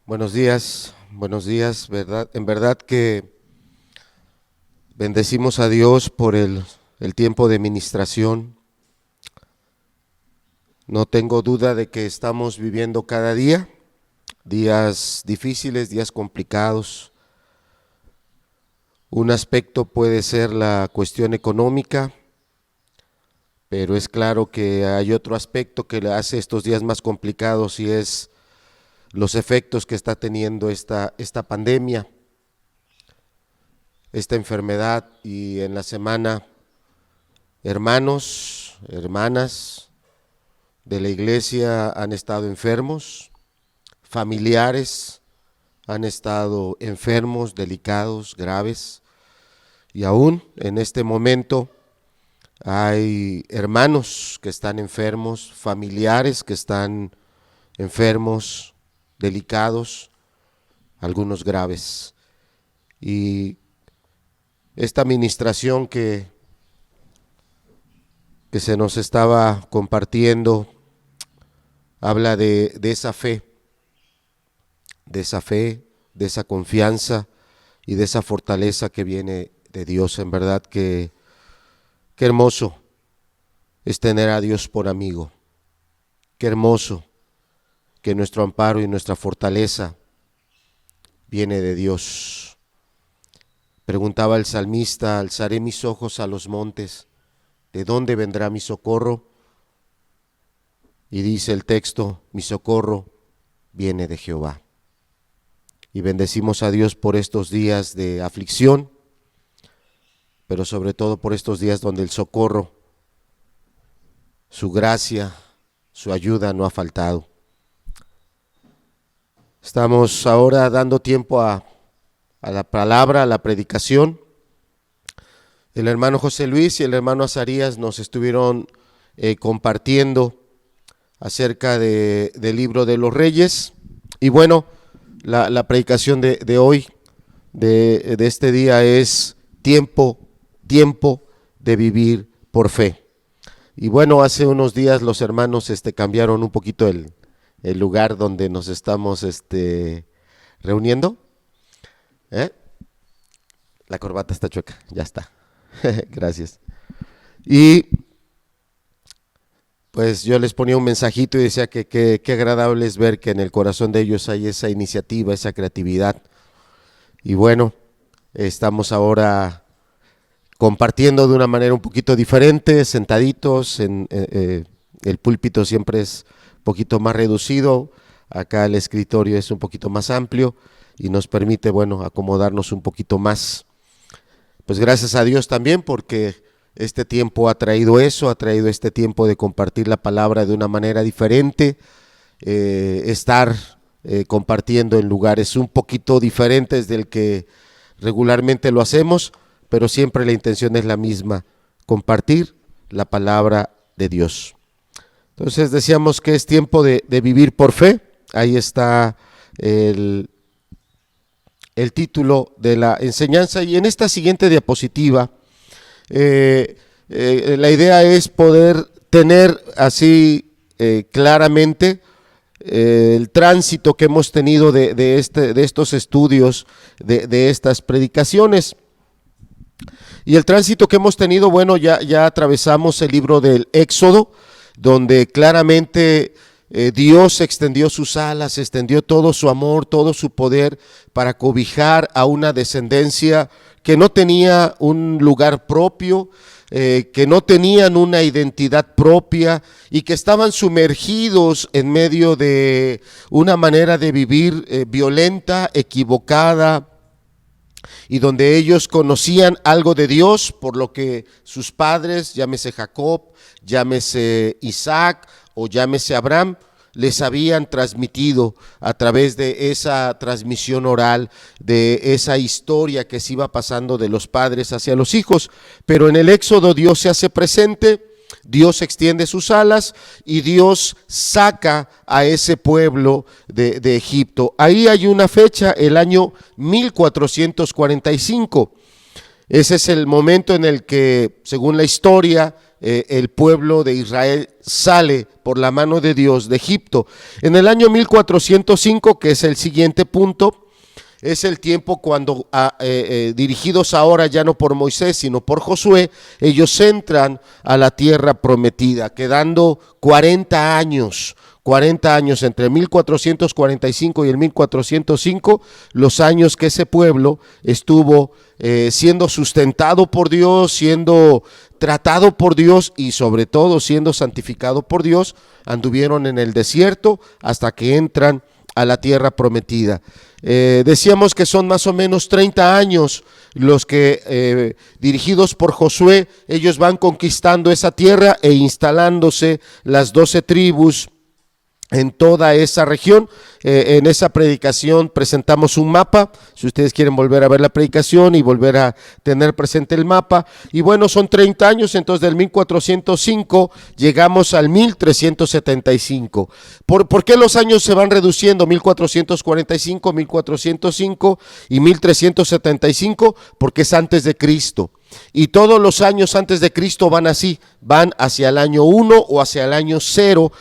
Buenos días, ¿verdad? En verdad que bendecimos a Dios por el tiempo de ministración. No tengo duda de que estamos viviendo cada día, días difíciles, días complicados. Un aspecto puede ser la cuestión económica, pero es claro que hay otro aspecto que le hace estos días más complicados y es los efectos que está teniendo esta pandemia, esta enfermedad. Y en la semana, hermanos, hermanas de la iglesia han estado enfermos, familiares han estado enfermos, delicados, graves, y aún en este momento hay hermanos que están enfermos, familiares que están enfermos, delicados, algunos graves. Y esta administración que se nos estaba compartiendo habla de esa fe, de esa confianza y de esa fortaleza que viene de Dios. En verdad que qué hermoso es tener a Dios por amigo, qué hermoso que nuestro amparo y nuestra fortaleza viene de Dios. Preguntaba el salmista: alzaré mis ojos a los montes, ¿de dónde vendrá mi socorro? Y dice el texto: mi socorro viene de Jehová. Y bendecimos a Dios por estos días de aflicción, pero sobre todo por estos días donde el socorro, su gracia, su ayuda no ha faltado. Estamos ahora dando tiempo a la palabra, a la predicación. El hermano José Luis y el hermano Azarías nos estuvieron compartiendo acerca del libro de los Reyes. Y bueno, la predicación de hoy, de este día, es tiempo de vivir por fe. Y bueno, hace unos días los hermanos cambiaron un poquito el lugar donde nos estamos reuniendo. La corbata está chueca, ya está. Gracias. Y pues yo les ponía un mensajito y decía que qué agradable es ver que en el corazón de ellos hay esa iniciativa, esa creatividad. Y bueno, estamos ahora compartiendo de una manera un poquito diferente, sentaditos. El púlpito siempre es un poquito más reducido, acá el escritorio es un poquito más amplio y nos permite, bueno, acomodarnos un poquito más. Pues gracias a Dios también, porque este tiempo ha traído eso, ha traído este tiempo de compartir la palabra de una manera diferente, estar compartiendo en lugares un poquito diferentes del que regularmente lo hacemos, pero siempre la intención es la misma: compartir la palabra de Dios. Entonces decíamos que es tiempo de vivir por fe. Ahí está el título de la enseñanza, y en esta siguiente diapositiva la idea es poder tener así claramente el tránsito que hemos tenido de estos estudios, de estas predicaciones. Y el tránsito que hemos tenido, bueno, ya atravesamos el libro del Éxodo, donde claramente Dios extendió sus alas, extendió todo su amor, todo su poder para cobijar a una descendencia que no tenía un lugar propio, que no tenían una identidad propia y que estaban sumergidos en medio de una manera de vivir violenta, equivocada, y donde ellos conocían algo de Dios por lo que sus padres, llámese Jacob, llámese Isaac o llámese Abraham, les habían transmitido a través de esa transmisión oral, de esa historia que se iba pasando de los padres hacia los hijos. Pero en el Éxodo Dios se hace presente, Dios extiende sus alas y Dios saca a ese pueblo de Egipto. Ahí hay una fecha, el año 1445. Ese es el momento en el que, según la historia, el pueblo de Israel sale por la mano de Dios de Egipto. En el año 1405, que es el siguiente punto, es el tiempo cuando, dirigidos ahora ya no por Moisés, sino por Josué, ellos entran a la tierra prometida, quedando 40 años entre 1445 y el 1405, los años que ese pueblo estuvo siendo sustentado por Dios, siendo tratado por Dios y sobre todo siendo santificado por Dios. Anduvieron en el desierto hasta que entran a la tierra prometida. Decíamos que son más o menos 30 años los que, dirigidos por Josué, ellos van conquistando esa tierra e instalándose las 12 tribus en toda esa región. En esa predicación presentamos un mapa, si ustedes quieren volver a ver la predicación y volver a tener presente el mapa. Y bueno, son 30 años, entonces del 1405 llegamos al 1375. ¿Por qué los años se van reduciendo? 1445, 1405 y 1375, porque es antes de Cristo. Y todos los años antes de Cristo van así, van hacia el año 1 o hacia el año 0,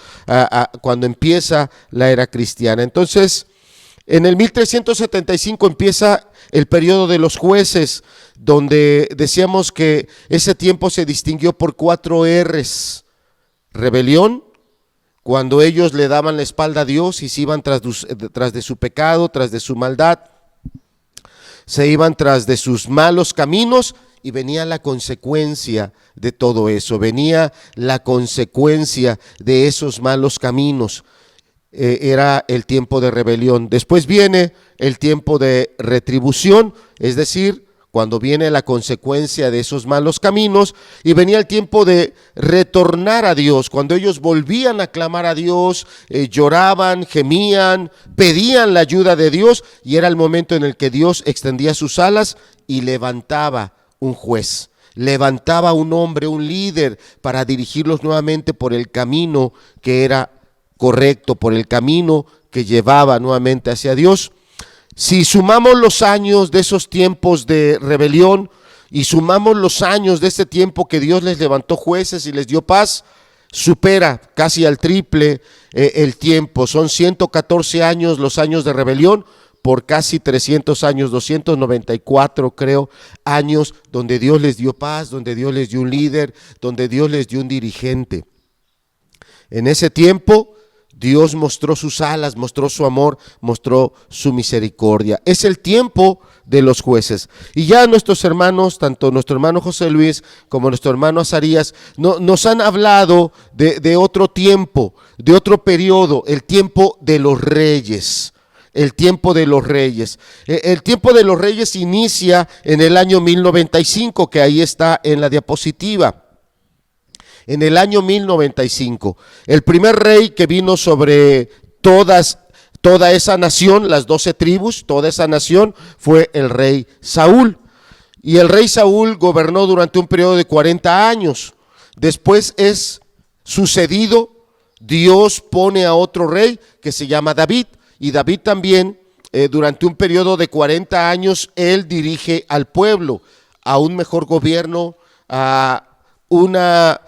cuando empieza la era cristiana. Entonces, en el 1375 empieza el periodo de los jueces, donde decíamos que ese tiempo se distinguió por 4 R's. Rebelión, cuando ellos le daban la espalda a Dios y se iban tras de su pecado, tras de su maldad, se iban tras de sus malos caminos. Y venía la consecuencia de todo eso, venía la consecuencia de esos malos caminos. Era el tiempo de rebelión. Después viene el tiempo de retribución, es decir, cuando viene la consecuencia de esos malos caminos, y venía el tiempo de retornar a Dios, cuando ellos volvían a clamar a Dios, lloraban, gemían, pedían la ayuda de Dios, y era el momento en el que Dios extendía sus alas y levantaba un juez, levantaba un hombre, un líder, para dirigirlos nuevamente por el camino que era correcto, por el camino que llevaba nuevamente hacia Dios. Si sumamos los años de esos tiempos de rebelión y sumamos los años de ese tiempo que Dios les levantó jueces y les dio paz, supera casi al triple el tiempo. Son 114 años los años de rebelión, por casi 300 años, 294 creo, años donde Dios les dio paz, donde Dios les dio un líder, donde Dios les dio un dirigente. En ese tiempo Dios mostró sus alas, mostró su amor, mostró su misericordia. Es el tiempo de los jueces. Y ya nuestros hermanos, tanto nuestro hermano José Luis como nuestro hermano Azarías, nos han hablado de otro tiempo, de otro periodo, el tiempo de los reyes. El tiempo de los reyes. El tiempo de los reyes inicia en el año 1095, que ahí está en la diapositiva. En el año 1095, el primer rey que vino sobre toda esa nación, las 12 tribus, toda esa nación, fue el rey Saúl. Y el rey Saúl gobernó durante un periodo de 40 años. Después es sucedido, Dios pone a otro rey que se llama David. Y David también, durante un periodo de 40 años, él dirige al pueblo a un mejor gobierno, a una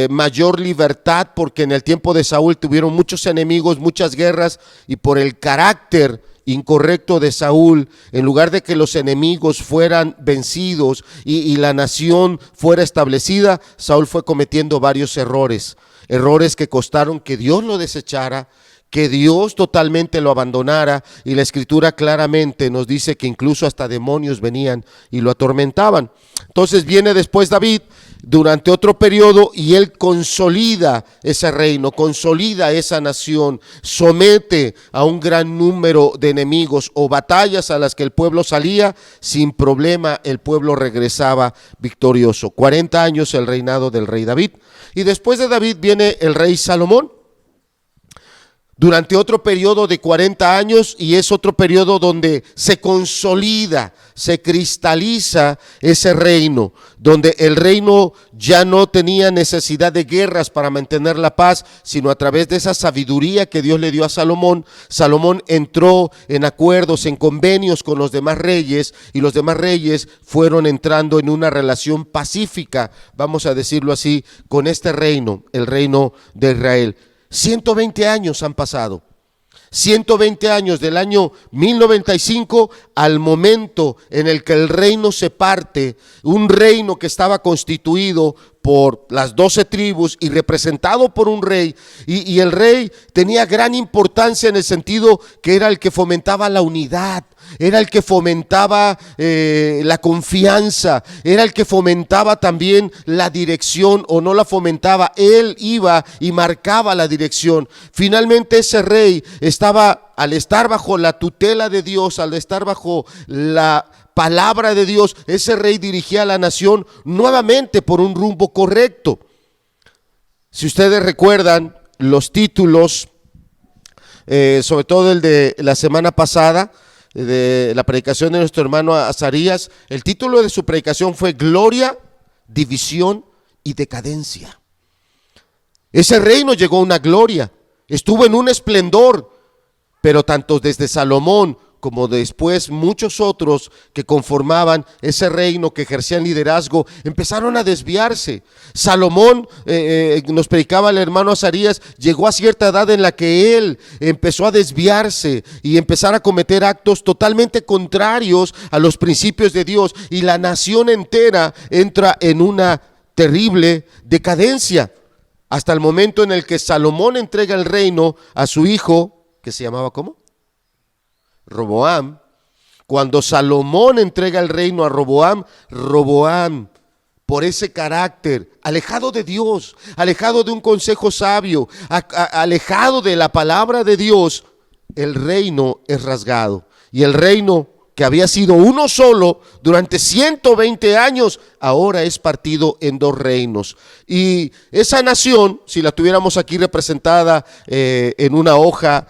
mayor libertad, porque en el tiempo de Saúl tuvieron muchos enemigos, muchas guerras, y por el carácter incorrecto de Saúl, en lugar de que los enemigos fueran vencidos y la nación fuera establecida, Saúl fue cometiendo varios errores que costaron que Dios lo desechara, que Dios totalmente lo abandonara, y la escritura claramente nos dice que incluso hasta demonios venían y lo atormentaban. Entonces viene después David durante otro periodo y él consolida ese reino, consolida esa nación, somete a un gran número de enemigos o batallas a las que el pueblo salía, sin problema el pueblo regresaba victorioso. 40 años el reinado del rey David. Y después de David viene el rey Salomón. durante otro periodo de 40 años, y es otro periodo donde se consolida, se cristaliza ese reino, donde el reino ya no tenía necesidad de guerras para mantener la paz, sino a través de esa sabiduría que Dios le dio a Salomón. Salomón entró en acuerdos, en convenios con los demás reyes, y los demás reyes fueron entrando en una relación pacífica, vamos a decirlo así, con este reino, el reino de Israel. 120 años han pasado. 120 años del año 1095 al momento en el que el reino se parte, un reino que estaba constituido por las 12 tribus y representado por un rey, y el rey tenía gran importancia en el sentido que era el que fomentaba la unidad, era el que fomentaba la confianza, era el que fomentaba también la dirección, o no la fomentaba, él iba y marcaba la dirección. Finalmente ese rey estaba, al estar bajo la tutela de Dios, al estar bajo la palabra de Dios, ese rey dirigía a la nación nuevamente por un rumbo correcto. Si ustedes recuerdan los títulos, sobre todo el de la semana pasada, de la predicación de nuestro hermano Azarías, el título de su predicación fue Gloria, División y Decadencia. Ese reino llegó a una gloria, estuvo en un esplendor, pero tanto desde Salomón como después muchos otros que conformaban ese reino, que ejercían liderazgo, empezaron a desviarse. Salomón, nos predicaba el hermano Azarías, llegó a cierta edad en la que él empezó a desviarse y empezar a cometer actos totalmente contrarios a los principios de Dios, y la nación entera entra en una terrible decadencia, hasta el momento en el que Salomón entrega el reino a su hijo, que se llamaba ¿cómo? Roboam. Cuando Salomón entrega el reino a Roboam, Roboam, por ese carácter, alejado de Dios, alejado de un consejo sabio, alejado de la palabra de Dios, el reino es rasgado. Y el reino que había sido uno solo durante 120 años, ahora es partido en dos reinos. Y esa nación, si la tuviéramos aquí representada en una hoja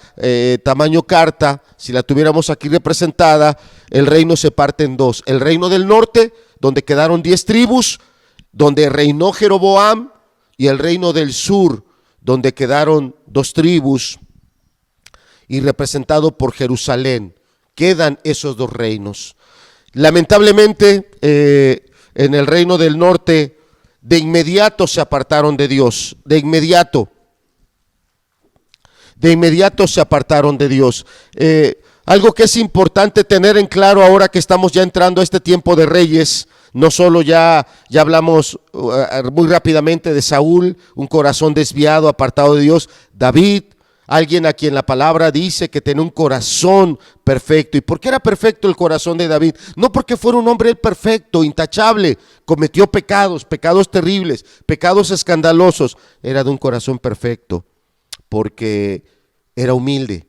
tamaño carta, si la tuviéramos aquí representada, el reino se parte en dos. El reino del norte, donde quedaron 10 tribus, donde reinó Jeroboam, y el reino del sur, donde quedaron 2 tribus, y representado por Jerusalén. Quedan esos dos reinos. Lamentablemente, en el reino del norte, de inmediato se apartaron de Dios, de inmediato se apartaron de Dios. Algo que es importante tener en claro ahora que estamos ya entrando a este tiempo de reyes, no solo ya hablamos muy rápidamente de Saúl, un corazón desviado, apartado de Dios. David, alguien a quien la palabra dice que tenía un corazón perfecto. ¿Y por qué era perfecto el corazón de David? No porque fuera un hombre perfecto, intachable, cometió pecados terribles, pecados escandalosos. Era de un corazón perfecto porque era humilde.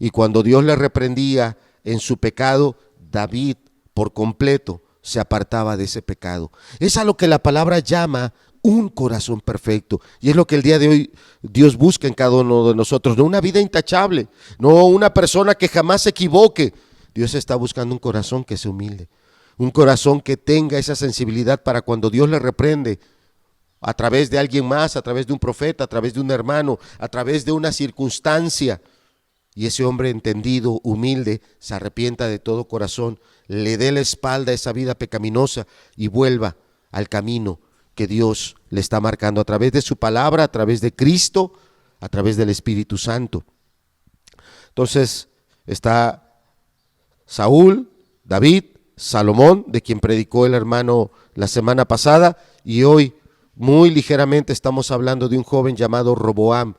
Y cuando Dios le reprendía en su pecado, David por completo se apartaba de ese pecado. Es a lo que la palabra llama un corazón perfecto, y es lo que el día de hoy Dios busca en cada uno de nosotros. No una vida intachable, no una persona que jamás se equivoque. Dios está buscando un corazón que sea humilde, un corazón que tenga esa sensibilidad para cuando Dios le reprende, a través de alguien más, a través de un profeta, a través de un hermano, a través de una circunstancia, y ese hombre entendido, humilde, se arrepienta de todo corazón, le dé la espalda a esa vida pecaminosa y vuelva al camino que Dios le está marcando a través de su palabra, a través de Cristo, a través del Espíritu Santo. Entonces está Saúl, David, Salomón, de quien predicó el hermano la semana pasada, y hoy muy ligeramente estamos hablando de un joven llamado Roboam,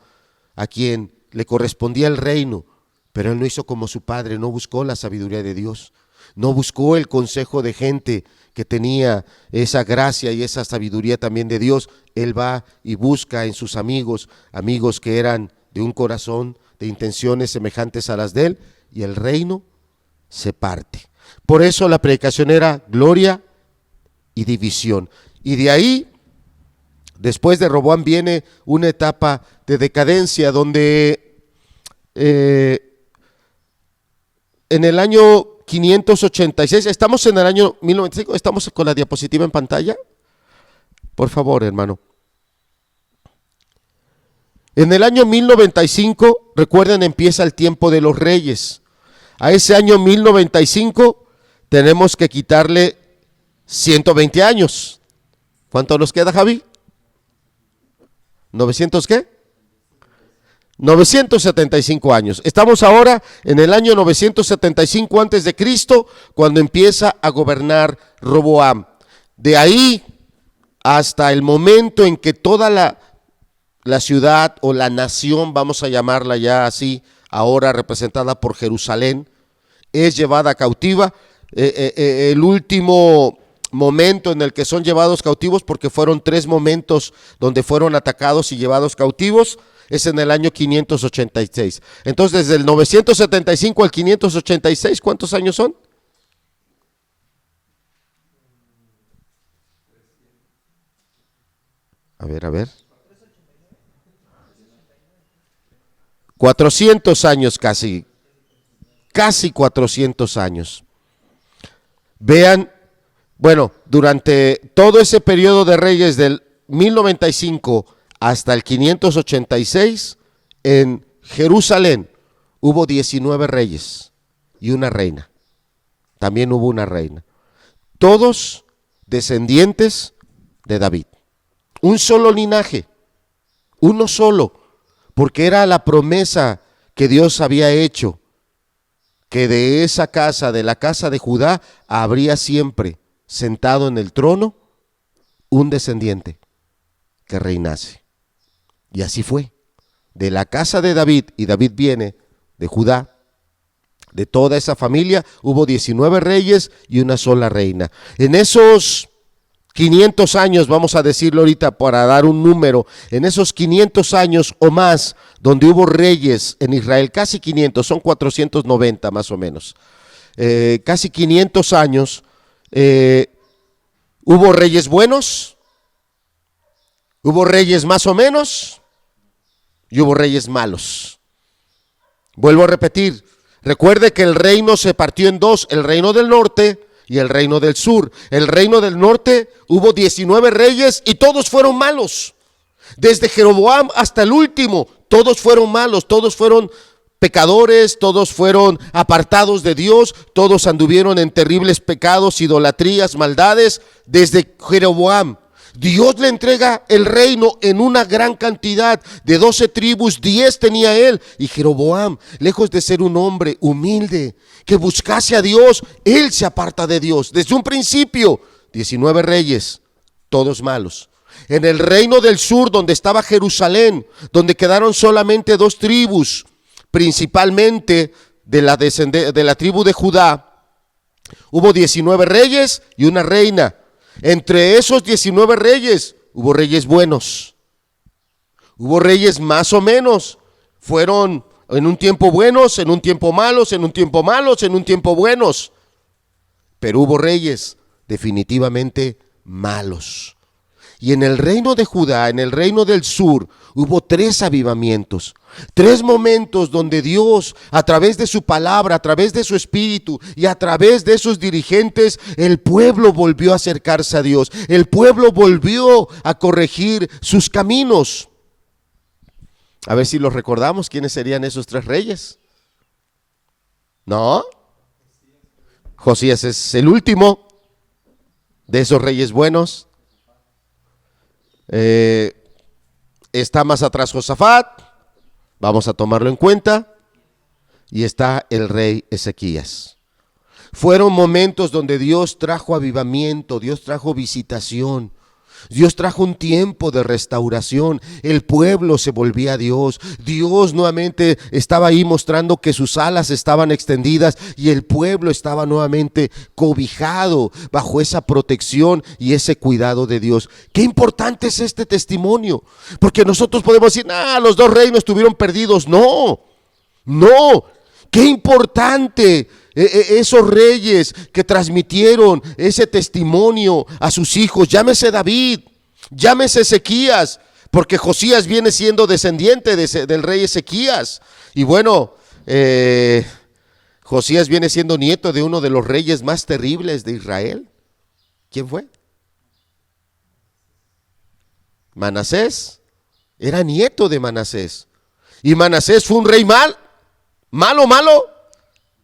a quien le correspondía el reino, pero él no hizo como su padre, no buscó la sabiduría de Dios, no buscó el consejo de gente que tenía esa gracia y esa sabiduría también de Dios. Él va y busca en sus amigos que eran de un corazón, de intenciones semejantes a las de él, y el reino se parte. Por eso la predicación era gloria y división. Y de ahí, después de Roboam, viene una etapa de decadencia donde eh, en el año 586, estamos en el año 1095, estamos con la diapositiva en pantalla, por favor, hermano. En el año 1095, recuerden, empieza el tiempo de los reyes. A ese año 1095 tenemos que quitarle 120 años. ¿Cuánto nos queda, Javi? ¿900 qué? 975 años. Estamos ahora en el año 975 antes de Cristo, cuando empieza a gobernar Roboam. De ahí hasta el momento en que toda la ciudad o la nación, vamos a llamarla ya así, ahora representada por Jerusalén, es llevada cautiva. El último momento en el que son llevados cautivos, porque fueron 3 momentos donde fueron atacados y llevados cautivos, es en el año 586. Entonces, desde el 975 al 586, ¿cuántos años son? A ver. 400 años casi 400 años. Vean, bueno, durante todo ese periodo de reyes del 1095 hasta el 586, en Jerusalén hubo 19 reyes y una reina. También hubo una reina. Todos descendientes de David. Un solo linaje, uno solo, porque era la promesa que Dios había hecho, que de esa casa, de la casa de Judá, habría siempre sentado en el trono un descendiente que reinase. Y así fue. De la casa de David, y David viene de Judá, de toda esa familia, hubo 19 reyes y una sola reina. En esos 500 años, vamos a decirlo ahorita para dar un número, en esos 500 años o más, donde hubo reyes en Israel, casi 500, son 490 más o menos, casi 500 años, hubo reyes buenos, hubo reyes más o menos, y hubo reyes malos. Vuelvo a repetir, recuerde que el reino se partió en dos, el reino del norte y el reino del sur. El reino del norte hubo 19 reyes y todos fueron malos. Desde Jeroboam hasta el último, todos fueron malos, todos fueron pecadores, todos fueron apartados de Dios, todos anduvieron en terribles pecados, idolatrías, maldades. Desde Jeroboam, Dios le entrega el reino en una gran cantidad. De 12 tribus, 10 tenía él. Y Jeroboam, lejos de ser un hombre humilde que buscase a Dios, él se aparta de Dios. Desde un principio, 19 reyes, todos malos. En el reino del sur, donde estaba Jerusalén, donde quedaron solamente 2 tribus, principalmente de la tribu de Judá, hubo 19 reyes y una reina. Entre esos 19 reyes hubo reyes buenos, hubo reyes más o menos, fueron en un tiempo buenos, en un tiempo malos, en un tiempo malos, en un tiempo buenos, pero hubo reyes definitivamente malos. Y en el reino de Judá, en el reino del sur, hubo 3 avivamientos, 3 momentos donde Dios, a través de su palabra, a través de su espíritu y a través de sus dirigentes, el pueblo volvió a acercarse a Dios. El pueblo volvió a corregir sus caminos. A ver si los recordamos, ¿quiénes serían esos 3 reyes? ¿No? Josías es el último de esos reyes buenos. Está más atrás Josafat, vamos a tomarlo en cuenta, y está el rey Ezequías. Fueron momentos donde Dios trajo avivamiento, Dios trajo visitación, Dios trajo un tiempo de restauración. El pueblo se volvía a Dios. Dios nuevamente estaba ahí mostrando que sus alas estaban extendidas y el pueblo estaba nuevamente cobijado bajo esa protección y ese cuidado de Dios. Qué importante es este testimonio, porque nosotros podemos decir, los 2 reinos estuvieron perdidos. No, qué importante esos reyes que transmitieron ese testimonio a sus hijos. Llámese David, llámese Ezequías, porque Josías viene siendo descendiente del rey Ezequías. Y bueno, Josías viene siendo nieto de uno de los reyes más terribles de Israel. ¿Quién fue? Manasés. Era nieto de Manasés. Y Manasés fue un rey malo,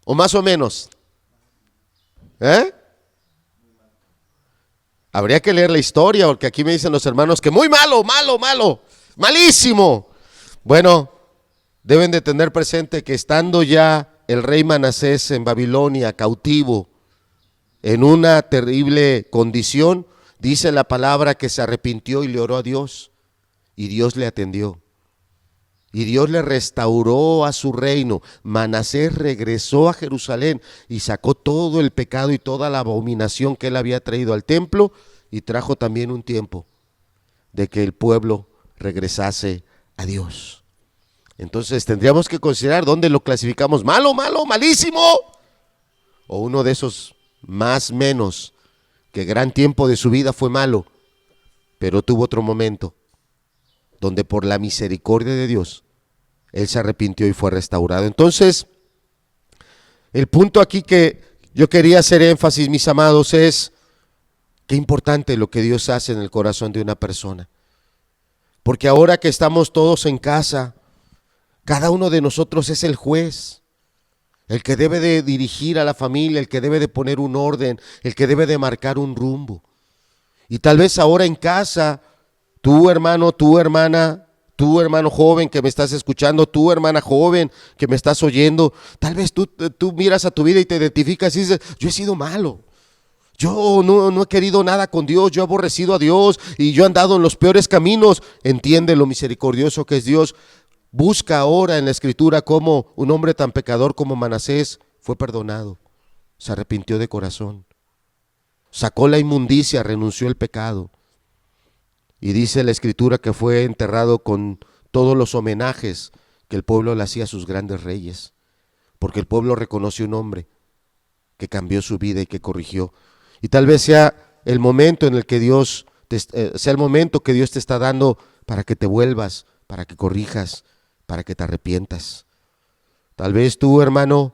o más o menos. Habría que leer la historia, porque aquí me dicen los hermanos que muy malo, malísimo. Bueno, deben de tener presente que estando ya el rey Manasés en Babilonia, cautivo, en una terrible condición, dice la palabra que se arrepintió y le oró a Dios, y Dios le atendió. Y Dios le restauró a su reino. Manasés regresó a Jerusalén y sacó todo el pecado y toda la abominación que él había traído al templo, y trajo también un tiempo de que el pueblo regresase a Dios. Entonces tendríamos que considerar dónde lo clasificamos: malo, malísimo, o uno de esos más menos, que gran tiempo de su vida fue malo, pero tuvo otro momento donde por la misericordia de Dios él se arrepintió y fue restaurado. Entonces, el punto aquí que yo quería hacer énfasis, mis amados, es qué importante lo que Dios hace en el corazón de una persona. Porque ahora que estamos todos en casa, cada uno de nosotros es el juez, el que debe de dirigir a la familia, el que debe de poner un orden, el que debe de marcar un rumbo. Y tal vez ahora en casa, tú hermano, tu hermana, tú hermano joven que me estás escuchando, tú hermana joven que me estás oyendo, tal vez tú miras a tu vida y te identificas y dices: yo he sido malo, yo no he querido nada con Dios, yo he aborrecido a Dios y yo he andado en los peores caminos. Entiende lo misericordioso que es Dios. Busca ahora en la Escritura cómo un hombre tan pecador como Manasés fue perdonado, se arrepintió de corazón, sacó la inmundicia, renunció al pecado. Y dice la Escritura que fue enterrado con todos los homenajes que el pueblo le hacía a sus grandes reyes, porque el pueblo reconoció un hombre que cambió su vida y que corrigió. Y tal vez sea el momento en el que Dios sea el momento que Dios te está dando para que te vuelvas, para que corrijas, para que te arrepientas. Tal vez tú, hermano,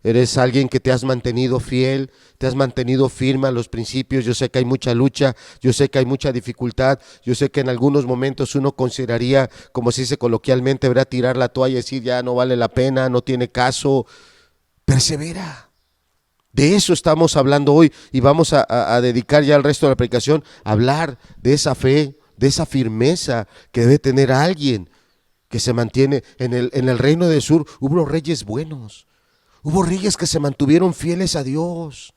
eres alguien que te has mantenido fiel, te has mantenido firme a los principios. Yo sé que hay mucha lucha, yo sé que hay mucha dificultad, yo sé que en algunos momentos uno consideraría, como se dice coloquialmente, ¿verdad?, tirar la toalla y decir: ya no vale la pena, no tiene caso. Persevera. De eso estamos hablando hoy, y vamos a dedicar ya el resto de la predicación a hablar de esa fe, de esa firmeza que debe tener alguien que se mantiene. En el reino del sur hubo reyes buenos, hubo reyes que se mantuvieron fieles a Dios.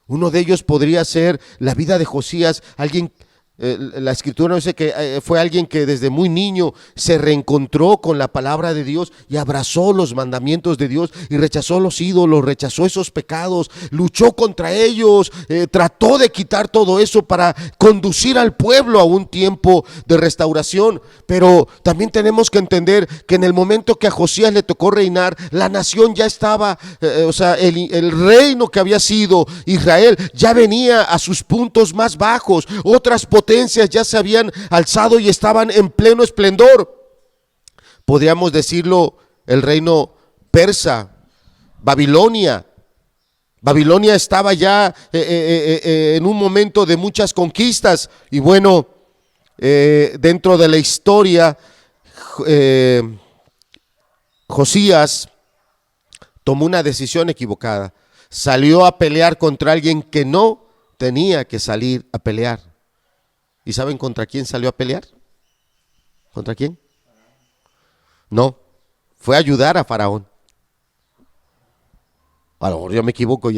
Uno de ellos podría ser la vida de Josías, alguien. La Escritura dice que fue alguien que desde muy niño se reencontró con la palabra de Dios y abrazó los mandamientos de Dios y rechazó los ídolos, rechazó esos pecados, luchó contra ellos, trató de quitar todo eso para conducir al pueblo a un tiempo de restauración. Pero también tenemos que entender que en el momento que a Josías le tocó reinar, la nación ya estaba, el reino que había sido Israel ya venía a sus puntos más bajos. Otras potencias ya se habían alzado y estaban en pleno esplendor. Podríamos decirlo, el reino persa, Babilonia. Babilonia estaba ya en un momento de muchas conquistas. Y bueno, dentro de la historia, Josías tomó una decisión equivocada. Salió a pelear contra alguien que no tenía que salir a pelear. ¿Y saben contra quién salió a pelear? ¿Contra quién? No, fue a ayudar a Faraón. A lo mejor yo me equivoco.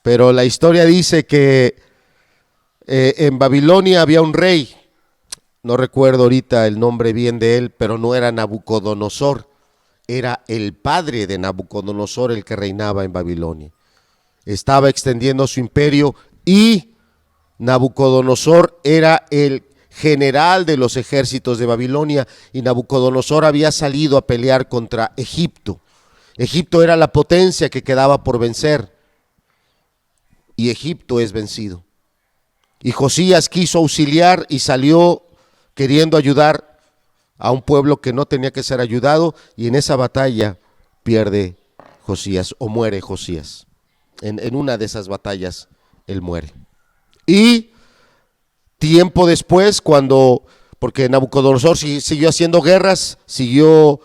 Pero la historia dice que en Babilonia había un rey. No recuerdo ahorita el nombre bien de él, pero no era Nabucodonosor. Era el padre de Nabucodonosor el que reinaba en Babilonia. Estaba extendiendo su imperio y Nabucodonosor era el general de los ejércitos de Babilonia, y Nabucodonosor había salido a pelear contra Egipto. Egipto era la potencia que quedaba por vencer, y Egipto es vencido. Y Josías quiso auxiliar y salió queriendo ayudar a un pueblo que no tenía que ser ayudado, y en esa batalla pierde Josías, o muere Josías. En una de esas batallas él muere. Y tiempo después, porque Nabucodonosor siguió haciendo guerras, siguió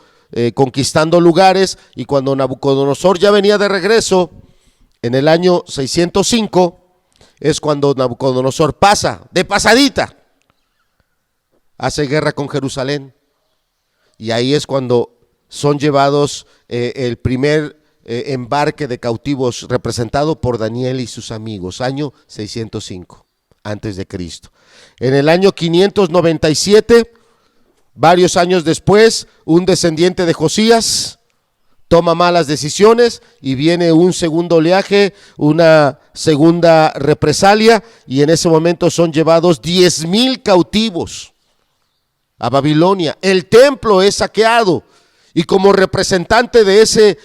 conquistando lugares, y cuando Nabucodonosor ya venía de regreso, en el año 605, es cuando Nabucodonosor pasa, de pasadita, hace guerra con Jerusalén, y ahí es cuando son llevados el primer embarque de cautivos representado por Daniel y sus amigos, año 605 antes de Cristo. En el año 597, varios años después, un descendiente de Josías toma malas decisiones y viene un segundo oleaje, una segunda represalia, y en ese momento son llevados 10,000 cautivos a Babilonia. El templo es saqueado, y como representante de ese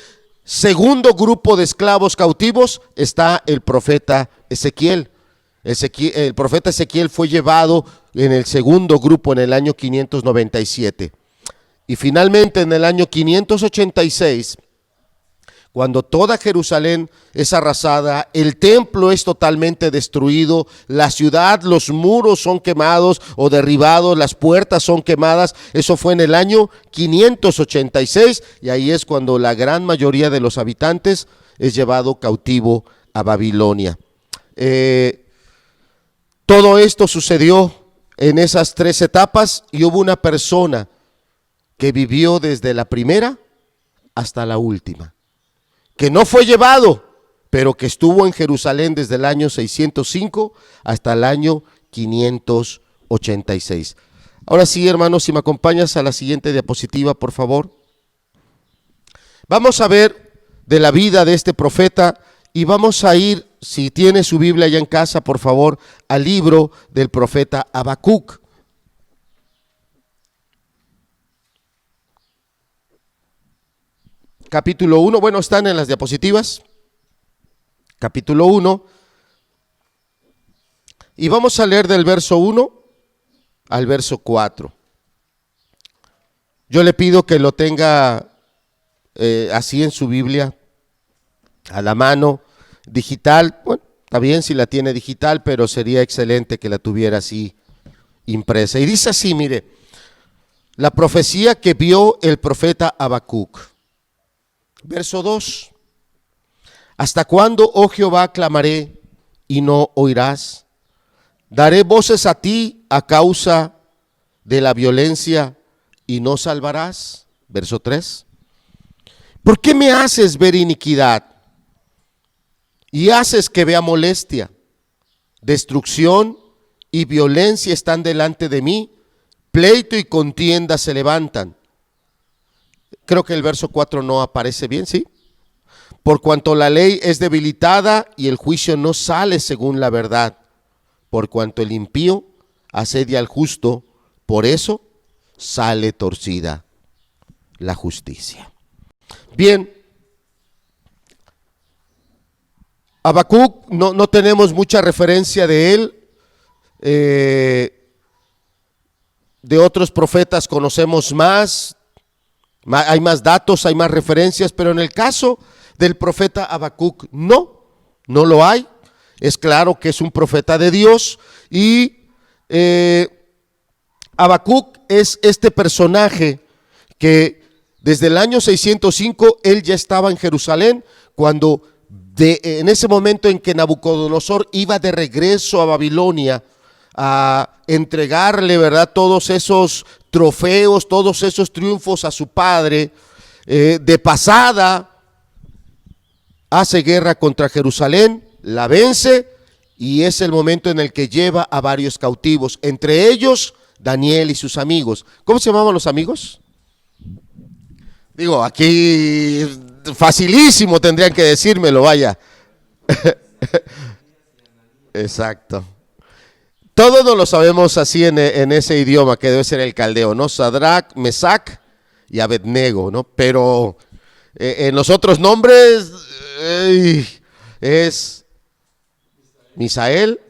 segundo grupo de esclavos cautivos está el profeta Ezequiel. El profeta Ezequiel fue llevado en el segundo grupo en el año 597. Y finalmente en el año 586, cuando toda Jerusalén es arrasada, el templo es totalmente destruido, la ciudad, los muros son quemados o derribados, las puertas son quemadas. Eso fue en el año 586, y ahí es cuando la gran mayoría de los habitantes es llevado cautivo a Babilonia. Todo esto sucedió en esas 3 etapas, y hubo una persona que vivió desde la primera hasta la última, que no fue llevado, pero que estuvo en Jerusalén desde el año 605 hasta el año 586. Ahora sí, hermanos, si me acompañas a la siguiente diapositiva, por favor. Vamos a ver de la vida de este profeta, y vamos a ir, si tiene su Biblia ya en casa, por favor, al libro del profeta Habacuc. Capítulo 1, bueno, están en las diapositivas. Capítulo 1. Y vamos a leer del verso 1 al verso 4. Yo le pido que lo tenga así en su Biblia, a la mano, digital. Bueno, está bien si la tiene digital, pero sería excelente que la tuviera así impresa. Y dice así, mire, la profecía que vio el profeta Habacuc. Verso 2. ¿Hasta cuándo, oh Jehová, clamaré y no oirás? Daré voces a ti a causa de la violencia y no salvarás. Verso 3. ¿Por qué me haces ver iniquidad y haces que vea molestia? Destrucción y violencia están delante de mí, pleito y contienda se levantan. Creo que el verso 4 no aparece bien, ¿sí? Por cuanto la ley es debilitada y el juicio no sale según la verdad, por cuanto el impío asedia al justo, por eso sale torcida la justicia. Bien, Habacuc no tenemos mucha referencia de él. De otros profetas conocemos más, hay más datos, hay más referencias, pero en el caso del profeta Habacuc no lo hay. Es claro que es un profeta de Dios, y Habacuc es este personaje que desde el año 605 él ya estaba en Jerusalén, cuando en ese momento en que Nabucodonosor iba de regreso a Babilonia a entregarle, ¿verdad?, todos esos trofeos, todos esos triunfos a su padre, de pasada hace guerra contra Jerusalén, la vence, y es el momento en el que lleva a varios cautivos, entre ellos Daniel y sus amigos. ¿Cómo se llamaban los amigos? Digo, aquí facilísimo tendrían que decírmelo, vaya. Exacto. Todos nos lo sabemos así en ese idioma que debe ser el caldeo, ¿no? Sadrach, Mesac y Abednego, ¿no? Pero en los otros nombres es Misael,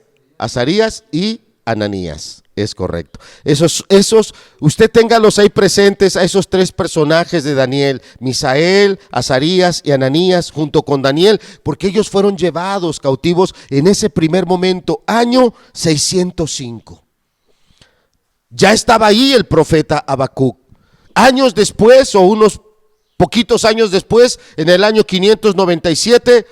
Azarías y Ananías. Es correcto. Esos, usted téngalos ahí presentes, a esos tres personajes de Daniel, Misael, Azarías y Ananías, junto con Daniel, porque ellos fueron llevados cautivos en ese primer momento, año 605. Ya estaba ahí el profeta Habacuc. Años después, o unos poquitos años después, en el año 597,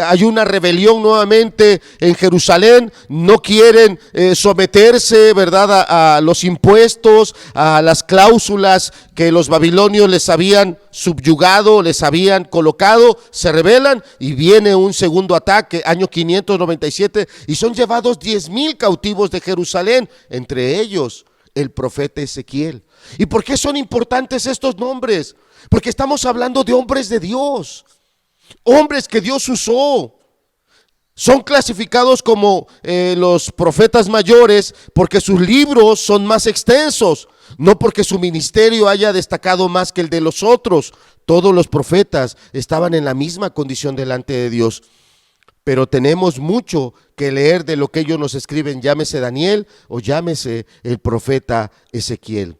hay una rebelión nuevamente en Jerusalén. No quieren someterse, ¿verdad?, a los impuestos, a las cláusulas que los babilonios les habían subyugado, les habían colocado. Se rebelan y viene un segundo ataque, año 597, y son llevados 10,000 cautivos de Jerusalén, entre ellos el profeta Ezequiel. ¿Y por qué son importantes estos nombres? Porque estamos hablando de hombres de Dios, hombres que Dios usó. Son clasificados como los profetas mayores porque sus libros son más extensos, no porque su ministerio haya destacado más que el de los otros. Todos los profetas estaban en la misma condición delante de Dios. Pero tenemos mucho que leer de lo que ellos nos escriben, llámese Daniel o llámese el profeta Ezequiel.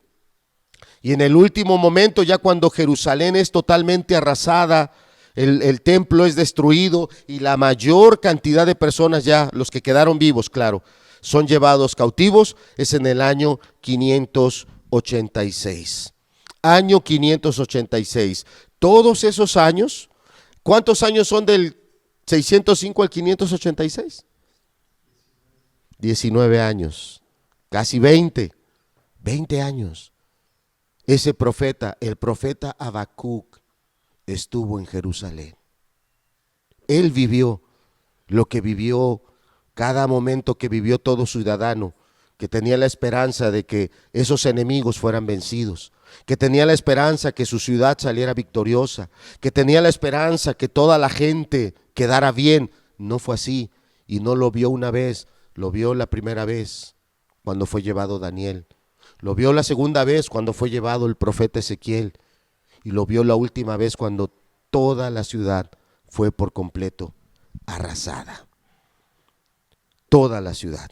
Y en el último momento, ya cuando Jerusalén es totalmente arrasada, el templo es destruido y la mayor cantidad de personas, ya los que quedaron vivos, claro, son llevados cautivos, es en el año 586. Año 586. Todos esos años, ¿cuántos años son del 605 al 586? 19 años, casi 20 años. Ese profeta, el profeta Habacuc, estuvo en Jerusalén. Él vivió lo que vivió, cada momento que vivió todo ciudadano, que tenía la esperanza de que esos enemigos fueran vencidos, que tenía la esperanza que su ciudad saliera victoriosa, que tenía la esperanza que toda la gente quedara bien. No fue así, y no lo vio una vez, lo vio la primera vez cuando fue llevado Daniel, lo vio la segunda vez cuando fue llevado el profeta Ezequiel, y lo vio la última vez cuando toda la ciudad fue por completo arrasada. Toda la ciudad.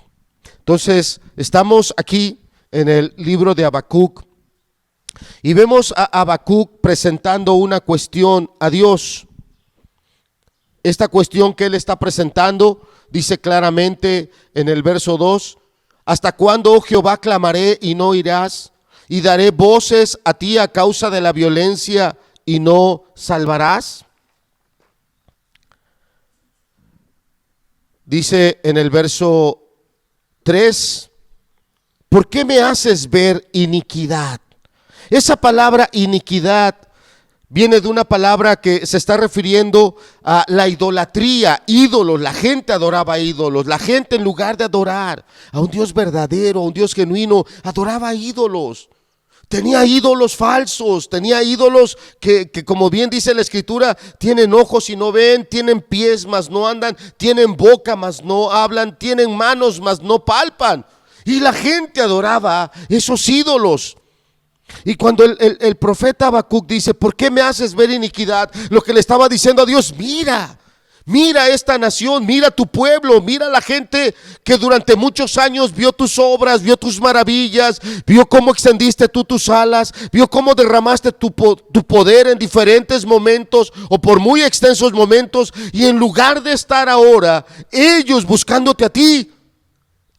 Entonces, estamos aquí en el libro de Habacuc y vemos a Habacuc presentando una cuestión a Dios. Esta cuestión que él está presentando dice claramente en el verso 2: ¿hasta cuándo, oh Jehová, clamaré y no oirás? Y daré voces a ti a causa de la violencia y no salvarás. Dice en el verso 3: ¿por qué me haces ver iniquidad? Esa palabra iniquidad viene de una palabra que se está refiriendo a la idolatría, ídolos. La gente adoraba ídolos. La gente, en lugar de adorar a un Dios verdadero, a un Dios genuino, adoraba ídolos. Tenía ídolos falsos, tenía ídolos que como bien dice la escritura, tienen ojos y no ven, tienen pies mas no andan, tienen boca mas no hablan, tienen manos mas no palpan. Y la gente adoraba esos ídolos. Y cuando el profeta Habacuc dice: ¿por qué me haces ver iniquidad?, lo que le estaba diciendo a Dios: mira esta nación, mira tu pueblo, mira la gente que durante muchos años vio tus obras, vio tus maravillas, vio cómo extendiste tú tus alas, vio cómo derramaste tu poder en diferentes momentos o por muy extensos momentos, y en lugar de estar ahora ellos buscándote a ti,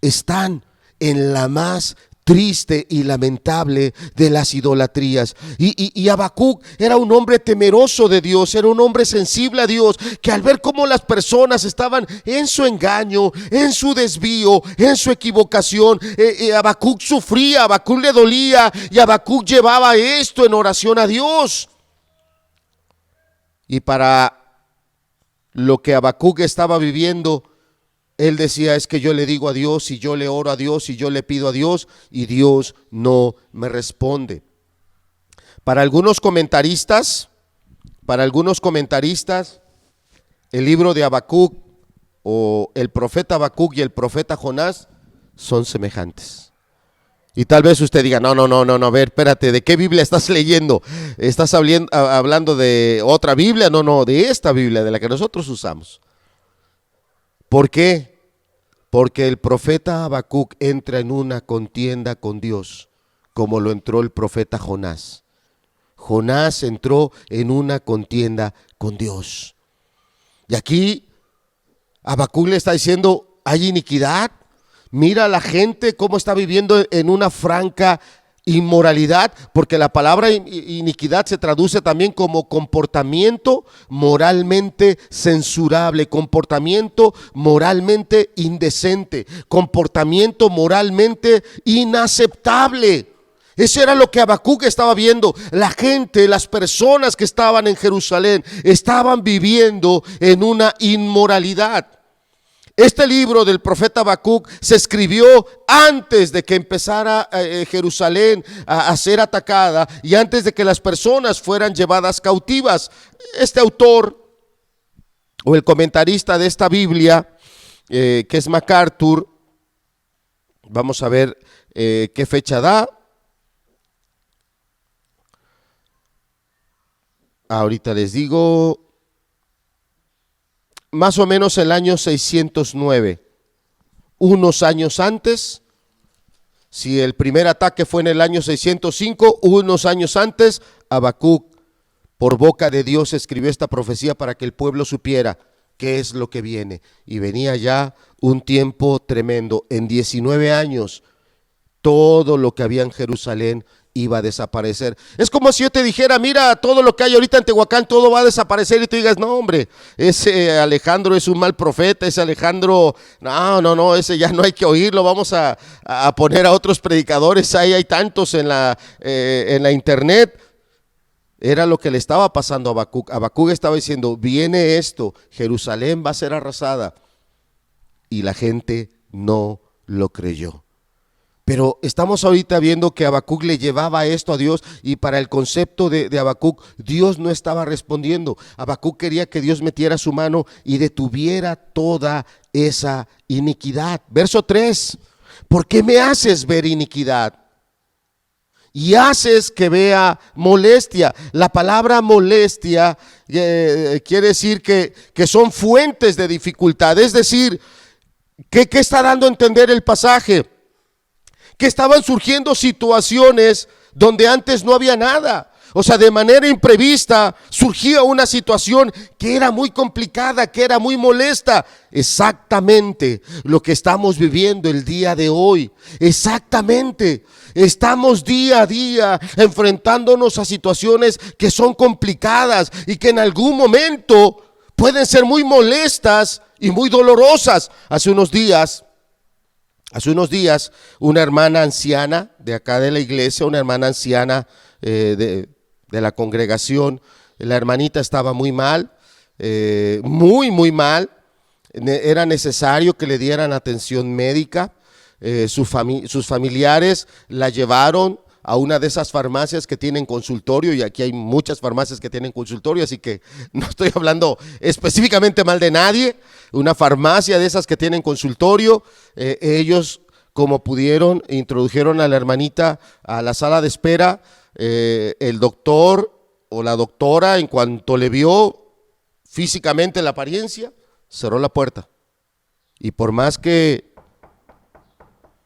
están en la más triste y lamentable de las idolatrías. Y Habacuc era un hombre temeroso de Dios, era un hombre sensible a Dios, que al ver cómo las personas estaban en su engaño, en su desvío, en su equivocación, Habacuc sufría, Habacuc le dolía, y Habacuc llevaba esto en oración a Dios. Y para lo que Habacuc estaba viviendo, él decía: es que yo le digo a Dios, y yo le oro a Dios, y yo le pido a Dios, y Dios no me responde. Para algunos comentaristas, el libro de Habacuc, o el profeta Habacuc y el profeta Jonás, son semejantes. Y tal vez usted diga: no, a ver, espérate, ¿de qué Biblia estás leyendo? ¿Estás hablando de otra Biblia? No, de esta Biblia, de la que nosotros usamos. ¿Por qué? porque el profeta Habacuc entra en una contienda con Dios, como lo entró el profeta Jonás. Jonás entró en una contienda con Dios. Y aquí Habacuc le está diciendo, hay iniquidad. Mira a la gente cómo está viviendo en una franca inmoralidad, porque la palabra iniquidad se traduce también como comportamiento moralmente censurable, comportamiento moralmente indecente, comportamiento moralmente inaceptable. Eso era lo que Habacuc estaba viendo. La gente, las personas que estaban en Jerusalén estaban viviendo en una inmoralidad. Este libro del profeta Habacuc se escribió antes de que empezara Jerusalén a ser atacada y antes de que las personas fueran llevadas cautivas. Este autor o el comentarista de esta Biblia, que es MacArthur, vamos a ver qué fecha da. Ahorita les digo, más o menos el año 609, unos años antes. Si el primer ataque fue en el año 605, unos años antes, Habacuc, por boca de Dios, escribió esta profecía para que el pueblo supiera qué es lo que viene. Y venía ya un tiempo tremendo. En 19 años, todo lo que había en Jerusalén iba a desaparecer. Es como si yo te dijera, mira, todo lo que hay ahorita en Tehuacán, todo va a desaparecer, y tú digas, no hombre, ese Alejandro es un mal profeta, ese Alejandro, no, ese ya no hay que oírlo, vamos a poner a otros predicadores, ahí hay tantos en la internet. Era lo que le estaba pasando a Habacuc. Habacuc estaba diciendo, viene esto, Jerusalén va a ser arrasada, y la gente no lo creyó. Pero estamos ahorita viendo que Habacuc le llevaba esto a Dios, y para el concepto de Habacuc, Dios no estaba respondiendo. Habacuc quería que Dios metiera su mano y detuviera toda esa iniquidad. Verso 3, ¿por qué me haces ver iniquidad? Y haces que vea molestia. La palabra molestia quiere decir que son fuentes de dificultad. Es decir, ¿qué está dando a entender el pasaje? Que estaban surgiendo situaciones donde antes no había nada. O sea, de manera imprevista surgía una situación que era muy complicada, que era muy molesta. Exactamente lo que estamos viviendo el día de hoy. Exactamente. Estamos día a día enfrentándonos a situaciones que son complicadas y que en algún momento pueden ser muy molestas y muy dolorosas. Hace unos días, una hermana anciana de acá de la iglesia, una hermana anciana de la congregación, la hermanita estaba muy mal, muy mal. Era necesario que le dieran atención médica. Sus familiares la llevaron a una de esas farmacias que tienen consultorio, y aquí hay muchas farmacias que tienen consultorio, así que no estoy hablando específicamente mal de nadie. Una farmacia de esas que tienen consultorio, ellos, como pudieron, introdujeron a la hermanita a la sala de espera. El doctor o la doctora, en cuanto le vio físicamente la apariencia, cerró la puerta, y por más que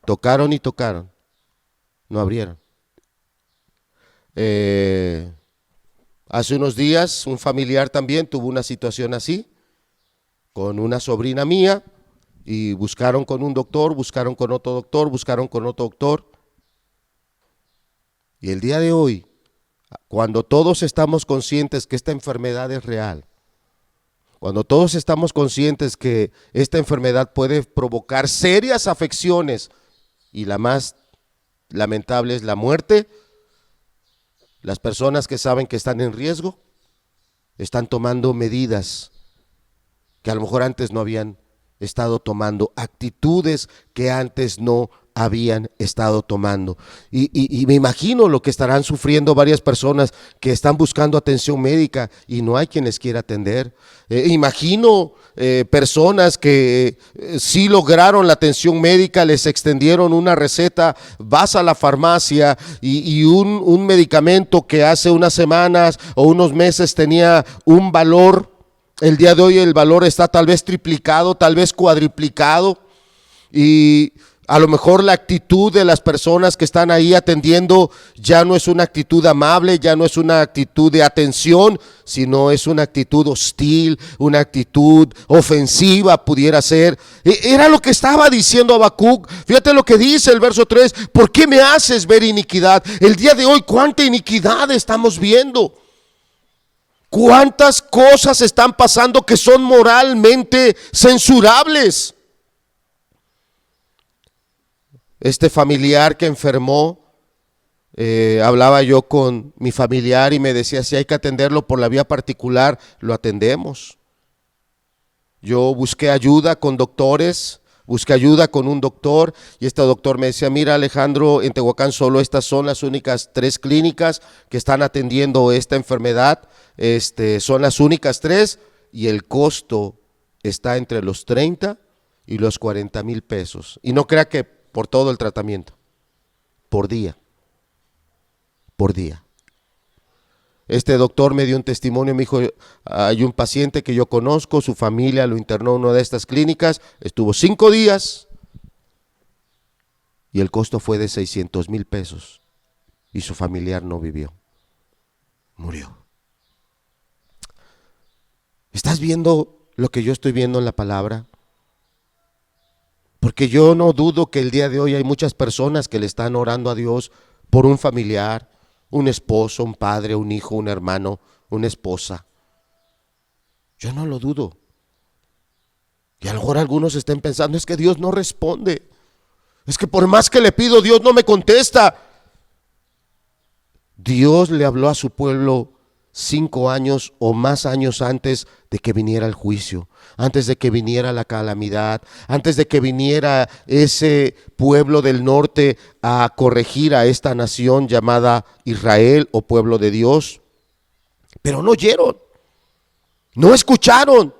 tocaron y tocaron, no abrieron. Hace unos días un familiar también tuvo una situación así con una sobrina mía, y buscaron con un doctor, buscaron con otro doctor, buscaron con otro doctor. Y el día de hoy, cuando todos estamos conscientes que esta enfermedad es real, cuando todos estamos conscientes que esta enfermedad puede provocar serias afecciones, y la más lamentable es la muerte, las personas que saben que están en riesgo están tomando medidas que a lo mejor antes no habían estado tomando, actitudes que antes no habían estado tomando. Y me imagino lo que estarán sufriendo varias personas que están buscando atención médica y no hay quien les quiera atender. Imagino personas que sí lograron la atención médica, les extendieron una receta, vas a la farmacia y un medicamento que hace unas semanas o unos meses tenía un valor, el día de hoy el valor está tal vez triplicado, tal vez cuadriplicado. Y a lo mejor la actitud de las personas que están ahí atendiendo ya no es una actitud amable, ya no es una actitud de atención, sino es una actitud hostil, una actitud ofensiva pudiera ser. Era lo que estaba diciendo Habacuc. Fíjate lo que dice el verso 3: ¿por qué me haces ver iniquidad? El día de hoy, ¿cuánta iniquidad estamos viendo? ¿Cuántas cosas están pasando que son moralmente censurables? Este familiar que enfermó, hablaba yo con mi familiar y me decía, si hay que atenderlo por la vía particular, lo atendemos. Yo busqué ayuda con doctores, busqué ayuda con un doctor, y este doctor me decía, mira Alejandro, en Tehuacán solo estas son las únicas 3 clínicas que están atendiendo esta enfermedad, son las únicas 3, y el costo está entre los 30 y los 40,000 pesos. Y no crea que por todo el tratamiento, por día. Este doctor me dio un testimonio, me dijo, hay un paciente que yo conozco, su familia lo internó en una de estas clínicas, estuvo 5 días y el costo fue de 600,000 pesos y su familiar no vivió, murió. ¿Estás viendo lo que yo estoy viendo en la palabra? Porque yo no dudo que el día de hoy hay muchas personas que le están orando a Dios por un familiar, un esposo, un padre, un hijo, un hermano, una esposa. Yo no lo dudo. Y a lo mejor algunos estén pensando, es que Dios no responde. Es que por más que le pido, Dios no me contesta. Dios le habló a su pueblo 5 años o más años antes de que viniera el juicio, antes de que viniera la calamidad, antes de que viniera ese pueblo del norte a corregir a esta nación llamada Israel o pueblo de Dios. Pero no oyeron, no escucharon,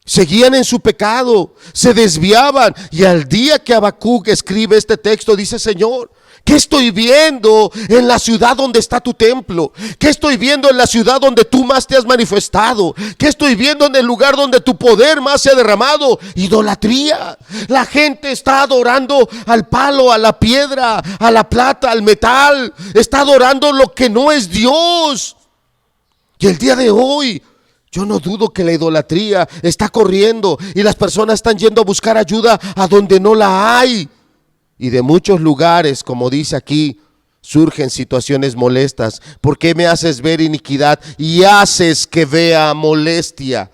seguían en su pecado, se desviaban, y al día que Habacuc escribe este texto dice, Señor, ¿qué estoy viendo en la ciudad donde está tu templo? ¿Qué estoy viendo en la ciudad donde tú más te has manifestado? ¿Qué estoy viendo en el lugar donde tu poder más se ha derramado? Idolatría. La gente está adorando al palo, a la piedra, a la plata, al metal. Está adorando lo que no es Dios. Y el día de hoy, yo no dudo que la idolatría está corriendo y las personas están yendo a buscar ayuda a donde no la hay. Y de muchos lugares, como dice aquí, surgen situaciones molestas. ¿Por qué me haces ver iniquidad y haces que vea molestia?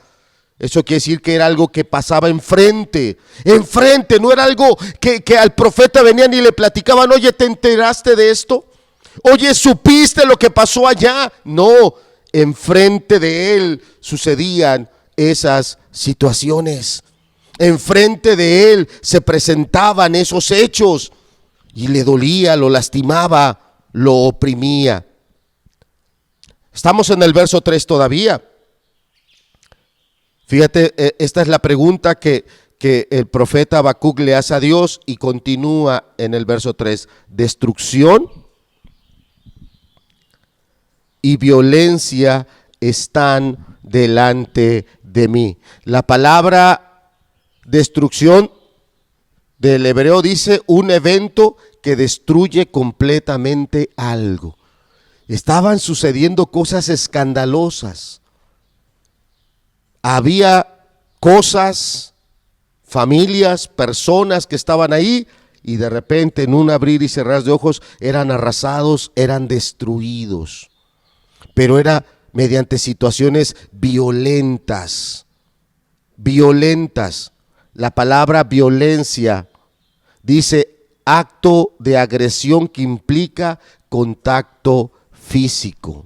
Eso quiere decir que era algo que pasaba enfrente, no era algo que al profeta venían y le platicaban, oye, ¿te enteraste de esto? Oye, ¿supiste lo que pasó allá? No, enfrente de él sucedían esas situaciones. Enfrente de él se presentaban esos hechos y le dolía, lo lastimaba, lo oprimía. Estamos en el verso 3 todavía. Fíjate, esta es la pregunta que el profeta Habacuc le hace a Dios y continúa en el verso 3. Destrucción y violencia están delante de mí. La palabra destrucción del hebreo dice un evento que destruye completamente algo. Estaban sucediendo cosas escandalosas. Había cosas, familias, personas que estaban ahí y de repente en un abrir y cerrar de ojos eran arrasados, eran destruidos. Pero era mediante situaciones violentas. La palabra violencia dice acto de agresión que implica contacto físico.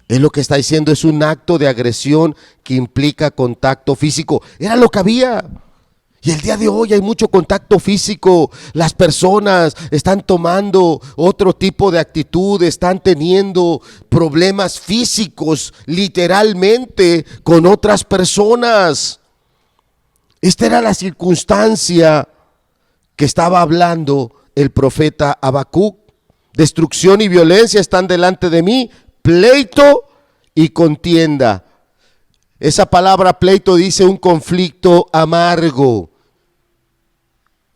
Es lo que está diciendo, es un acto de agresión que implica contacto físico. Era lo que había. Y el día de hoy hay mucho contacto físico. Las personas están tomando otro tipo de actitud, están teniendo problemas físicos literalmente con otras personas. Esta era la circunstancia que estaba hablando el profeta Habacuc. Destrucción y violencia están delante de mí, pleito y contienda. Esa palabra pleito dice un conflicto amargo.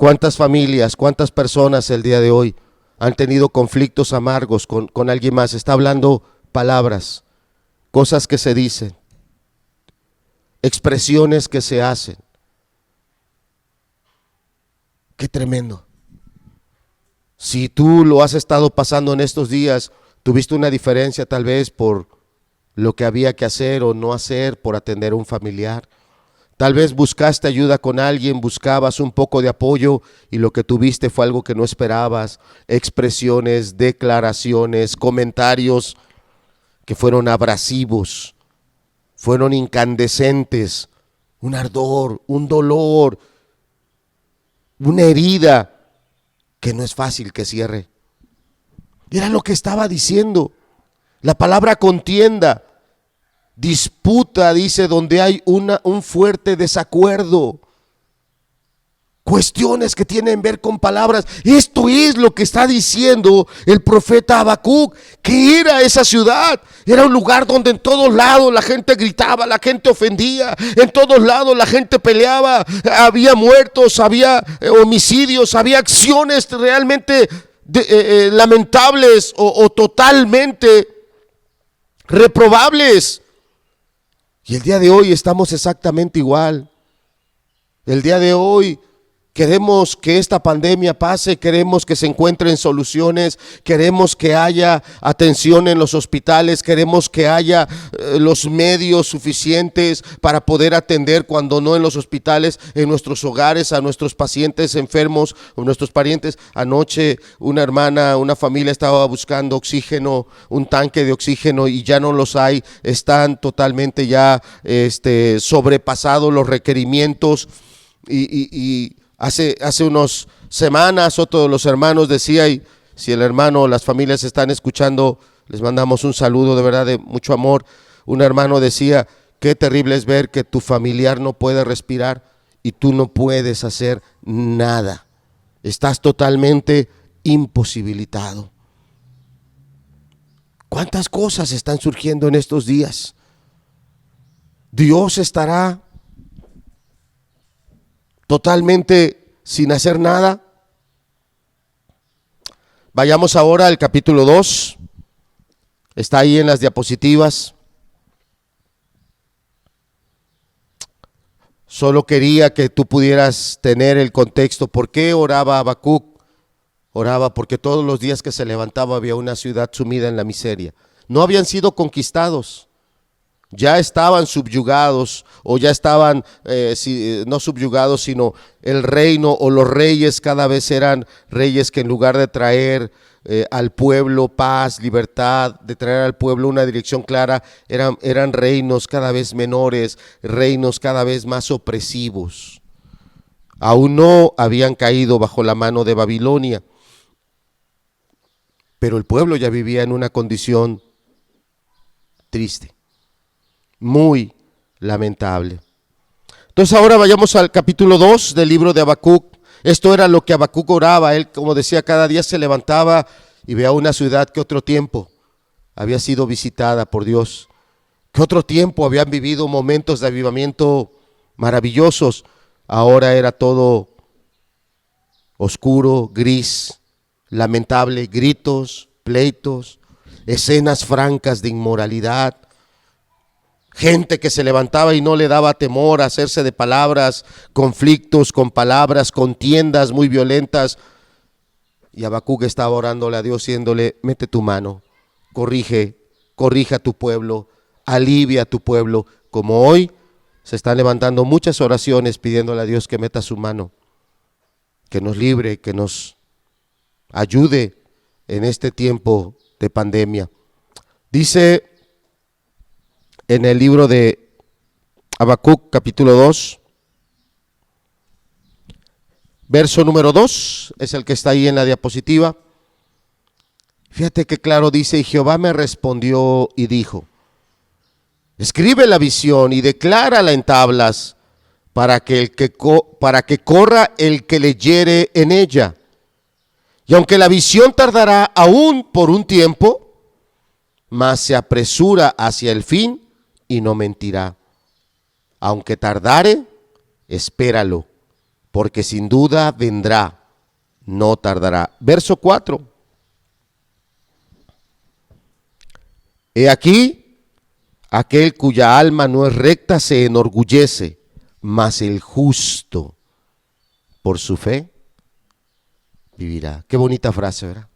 ¿Cuántas familias, cuántas personas el día de hoy han tenido conflictos amargos con alguien más? Está hablando palabras, cosas que se dicen, expresiones que se hacen. Qué tremendo. Si tú lo has estado pasando en estos días, tuviste una diferencia tal vez por lo que había que hacer o no hacer, por atender a un familiar. Tal vez buscaste ayuda con alguien, buscabas un poco de apoyo y lo que tuviste fue algo que no esperabas. Expresiones, declaraciones, comentarios que fueron abrasivos, fueron incandescentes, un ardor, un dolor, una herida que no es fácil que cierre. Era lo que estaba diciendo. La palabra contienda, disputa, dice, donde hay un fuerte desacuerdo. Cuestiones que tienen que ver con palabras. Esto es lo que está diciendo el profeta Habacuc, que era esa ciudad. Era un lugar donde en todos lados la gente gritaba, la gente ofendía, en todos lados la gente peleaba, había muertos, había homicidios, había acciones realmente lamentables o totalmente reprobables. Y el día de hoy estamos exactamente igual. El día de hoy queremos que esta pandemia pase, queremos que se encuentren soluciones, queremos que haya atención en los hospitales, queremos que haya los medios suficientes para poder atender, cuando no en los hospitales, en nuestros hogares, a nuestros pacientes enfermos o nuestros parientes. Anoche una hermana, una familia estaba buscando oxígeno, un tanque de oxígeno, y ya no los hay, están totalmente ya sobrepasados los requerimientos. Y hace unas semanas otro de los hermanos decía, y si el hermano o las familias están escuchando, les mandamos un saludo de verdad de mucho amor. Un hermano decía, qué terrible es ver que tu familiar no puede respirar y tú no puedes hacer nada. Estás totalmente imposibilitado. ¿Cuántas cosas están surgiendo en estos días? Dios estará totalmente sin hacer nada. Vayamos ahora al capítulo 2. Está ahí en las diapositivas. Solo quería que tú pudieras tener el contexto. ¿Por qué oraba Habacuc? Oraba porque todos los días que se levantaba había una ciudad sumida en la miseria. No habían sido conquistados. Ya estaban subyugados, o ya estaban, no subyugados, sino el reino o los reyes cada vez eran reyes que en lugar de traer al pueblo paz, libertad, de traer al pueblo una dirección clara, eran reinos cada vez menores, reinos cada vez más opresivos. Aún no habían caído bajo la mano de Babilonia, pero el pueblo ya vivía en una condición triste, muy lamentable. Entonces ahora vayamos al capítulo 2 del libro de Habacuc. Esto era lo que Habacuc oraba. Él, como decía, cada día se levantaba y veía una ciudad que otro tiempo había sido visitada por Dios, que otro tiempo habían vivido momentos de avivamiento maravillosos. Ahora era todo oscuro, gris, lamentable, gritos, pleitos, escenas francas de inmoralidad. Gente que se levantaba y no le daba temor a hacerse de palabras, conflictos con palabras, contiendas muy violentas. Y Habacuc estaba orándole a Dios, diciéndole, mete tu mano, corrige a tu pueblo, alivia a tu pueblo. Como hoy se están levantando muchas oraciones pidiéndole a Dios que meta su mano, que nos libre, que nos ayude en este tiempo de pandemia. Dice en el libro de Habacuc, capítulo 2, verso número 2, es el que está ahí en la diapositiva. Fíjate que claro dice, y Jehová me respondió y dijo, escribe la visión y declárala en tablas, para que corra el que leyere en ella. Y aunque la visión tardará aún por un tiempo, mas se apresura hacia el fin y no mentirá. Aunque tardare, espéralo, porque sin duda vendrá, no tardará. Verso 4. He aquí, aquel cuya alma no es recta se enorgullece, mas el justo por su fe vivirá. Qué bonita frase, ¿verdad?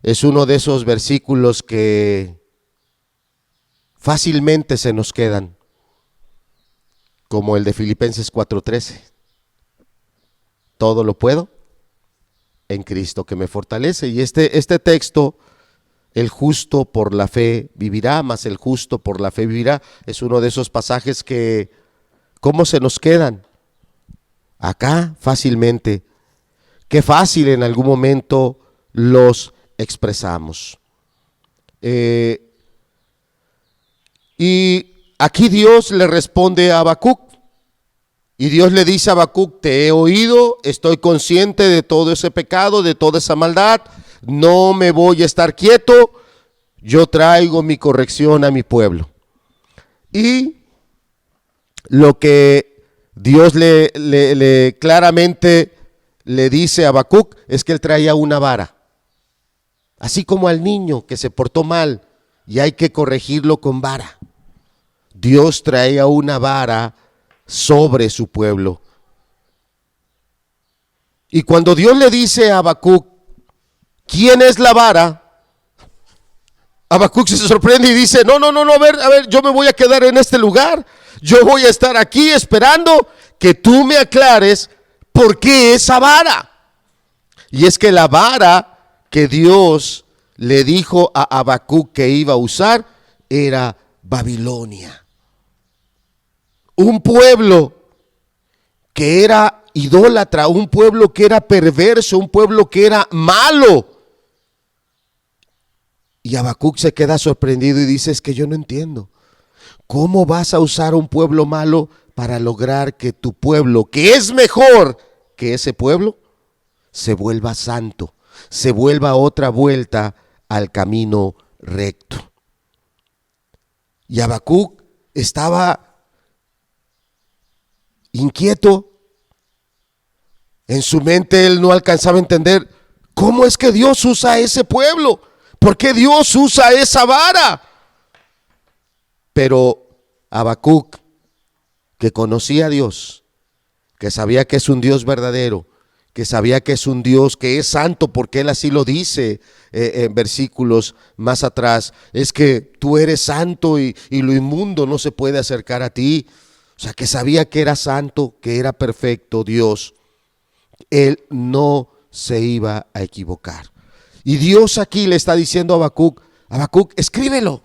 Es uno de esos versículos que fácilmente se nos quedan, como el de Filipenses 4:13. Todo lo puedo en Cristo que me fortalece. Y este texto, el justo por la fe vivirá, más el justo por la fe vivirá, es uno de esos pasajes que, ¿cómo se nos quedan? Acá fácilmente. Qué fácil en algún momento los expresamos. Y aquí Dios le responde a Habacuc. Y Dios le dice a Habacuc: te he oído, estoy consciente de todo ese pecado, de toda esa maldad, no me voy a estar quieto, yo traigo mi corrección a mi pueblo. Y lo que Dios le claramente le dice a Habacuc es que él traía una vara. Así como al niño que se portó mal y hay que corregirlo con vara. Dios traía una vara sobre su pueblo. Y cuando Dios le dice a Habacuc: ¿quién es la vara? Habacuc se sorprende y dice: no, a ver, yo me voy a quedar en este lugar. Yo voy a estar aquí esperando que tú me aclares por qué esa vara. Y es que la vara que Dios le dijo a Habacuc que iba a usar era Babilonia. Un pueblo que era idólatra, un pueblo que era perverso, un pueblo que era malo. Y Habacuc se queda sorprendido y dice: es que yo no entiendo. ¿Cómo vas a usar un pueblo malo para lograr que tu pueblo, que es mejor que ese pueblo, se vuelva santo, se vuelva otra vuelta al camino recto? Y Habacuc estaba inquieto. En su mente él no alcanzaba a entender cómo es que Dios usa a ese pueblo, por qué Dios usa esa vara. Pero Habacuc, que conocía a Dios, que sabía que es un Dios verdadero, que sabía que es un Dios que es santo, porque él así lo dice en versículos más atrás, es que tú eres santo y lo inmundo no se puede acercar a ti. O sea, que sabía que era santo, que era perfecto Dios. Él no se iba a equivocar. Y Dios aquí le está diciendo a Habacuc: Habacuc, escríbelo.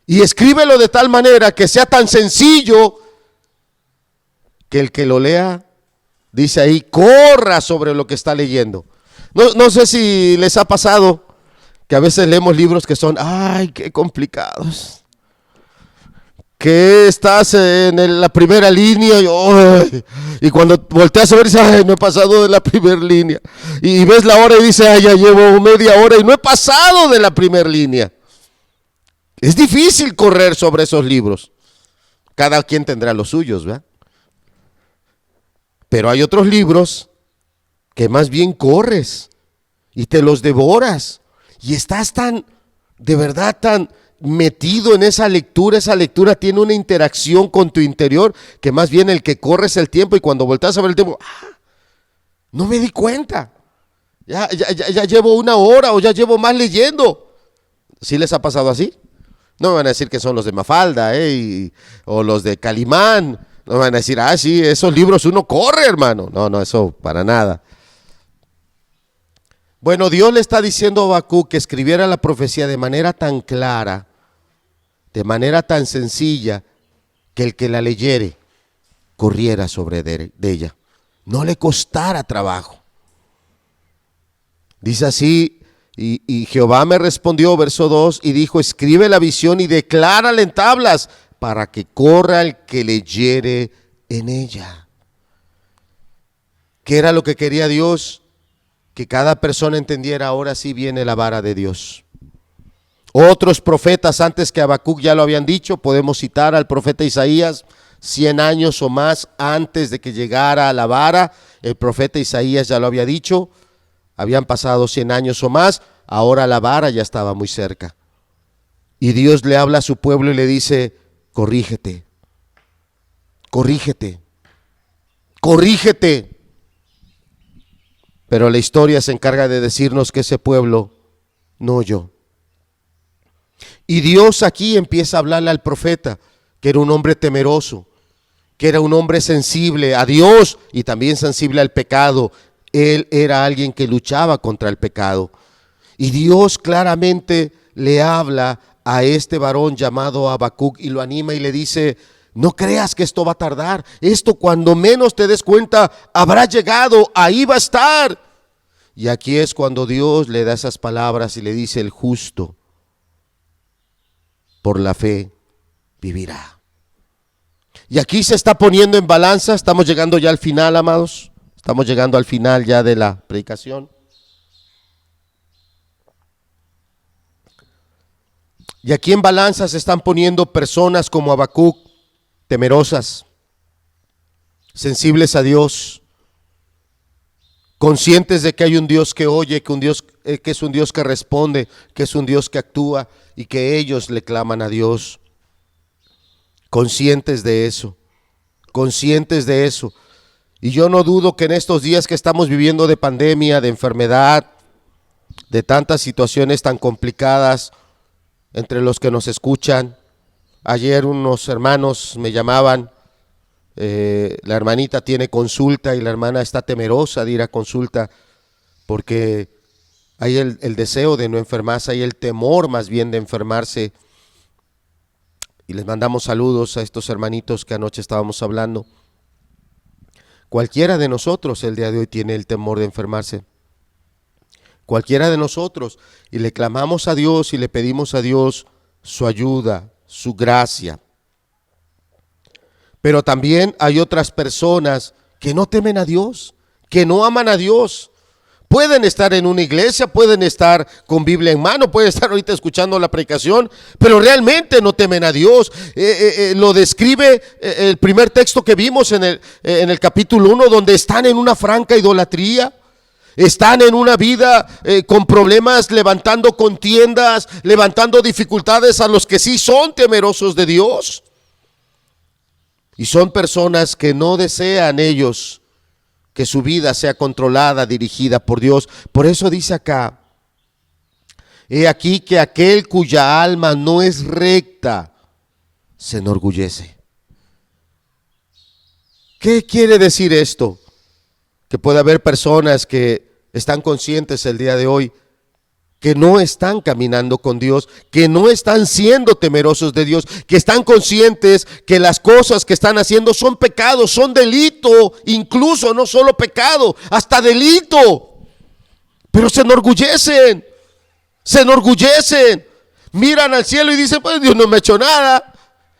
Y escríbelo de tal manera que sea tan sencillo que el que lo lea, dice ahí, corra sobre lo que está leyendo. No sé si les ha pasado que a veces leemos libros que son, ay, qué complicados. Que estás en la primera línea y cuando volteas a ver dices: ay, no he pasado de la primera línea. Y ves la hora y dices: ay, ya llevo media hora y no he pasado de la primera línea. Es difícil correr sobre esos libros. Cada quien tendrá los suyos, ¿verdad? Pero hay otros libros que más bien corres y te los devoras y estás tan, de verdad, tan metido en esa lectura tiene una interacción con tu interior, que más bien el que corres el tiempo y cuando volteas a ver el tiempo, no me di cuenta, ya llevo una hora o ya llevo más leyendo. ¿Sí les ha pasado así? No me van a decir que son los de Mafalda o los de Calimán. No me van a decir: sí, esos libros uno corre, hermano. No, eso para nada. Bueno, Dios le está diciendo a Habacuc que escribiera la profecía de manera tan clara, de manera tan sencilla, que el que la leyere corriera sobre de ella, no le costara trabajo. Dice así: y Jehová me respondió, verso 2, y dijo: escribe la visión y declárala en tablas, para que corra el que leyere en ella. ¿Qué era lo que quería Dios? Que cada persona entendiera: ahora sí viene la vara de Dios. Otros profetas antes que Habacuc ya lo habían dicho. Podemos citar al profeta Isaías, 100 años o más antes de que llegara la vara. El profeta Isaías ya lo había dicho, habían pasado 100 años o más, ahora la vara ya estaba muy cerca. Y Dios le habla a su pueblo y le dice, corrígete, corrígete, corrígete. Pero la historia se encarga de decirnos que ese pueblo no oyó. Y Dios aquí empieza a hablarle al profeta, que era un hombre temeroso, que era un hombre sensible a Dios y también sensible al pecado. Él era alguien que luchaba contra el pecado. Y Dios claramente le habla a este varón llamado Habacuc y lo anima y le dice, no creas que esto va a tardar. Esto cuando menos te des cuenta habrá llegado, ahí va a estar. Y aquí es cuando Dios le da esas palabras y le dice, el justo por la fe vivirá. Y aquí se está poniendo en balanza, estamos llegando ya al final, amados, estamos llegando al final ya de la predicación. Y aquí en balanza se están poniendo personas como Habacuc, temerosas, sensibles a Dios, conscientes de que hay un Dios que oye, que es un Dios que responde, que es un Dios que actúa y que ellos le claman a Dios. Conscientes de eso, conscientes de eso. Y yo no dudo que en estos días que estamos viviendo de pandemia, de enfermedad, de tantas situaciones tan complicadas entre los que nos escuchan, ayer unos hermanos me llamaban, la hermanita tiene consulta y la hermana está temerosa de ir a consulta porque hay el deseo de no enfermarse, hay el temor más bien de enfermarse. Y les mandamos saludos a estos hermanitos que anoche estábamos hablando. Cualquiera de nosotros el día de hoy tiene el temor de enfermarse. Cualquiera de nosotros. Y le clamamos a Dios y le pedimos a Dios su ayuda, su gracia. Pero también hay otras personas que no temen a Dios, que no aman a Dios. Pueden estar en una iglesia, pueden estar con Biblia en mano, pueden estar ahorita escuchando la predicación, pero realmente no temen a Dios. Lo describe el primer texto que vimos en el capítulo 1, donde están en una franca idolatría. Están en una vida con problemas, levantando contiendas, levantando dificultades a los que sí son temerosos de Dios. Y son personas que no desean ellos que su vida sea controlada, dirigida por Dios. Por eso dice acá, he aquí que aquel cuya alma no es recta, se enorgullece. ¿Qué quiere decir esto? Que puede haber personas que están conscientes el día de hoy que no están caminando con Dios, que no están siendo temerosos de Dios, que están conscientes que las cosas que están haciendo son pecados, son delito, incluso no solo pecado, hasta delito, pero se enorgullecen, miran al cielo y dicen, pues Dios no me ha hecho nada.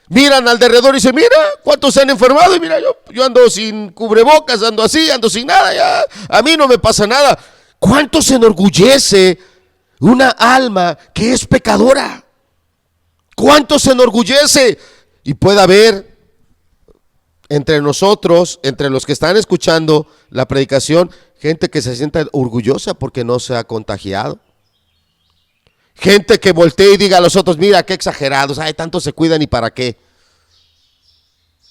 Miran alrededor y dicen, mira, ¿cuántos se han enfermado? Y mira, yo ando sin cubrebocas, ando así, ando sin nada, ya, a mí no me pasa nada. ¿Cuánto se enorgullece una alma que es pecadora? ¿Cuánto se enorgullece? Y puede haber entre nosotros, entre los que están escuchando la predicación, gente que se sienta orgullosa porque no se ha contagiado. Gente que voltee y diga a los otros, mira qué exagerados, ay, tanto se cuidan y para qué.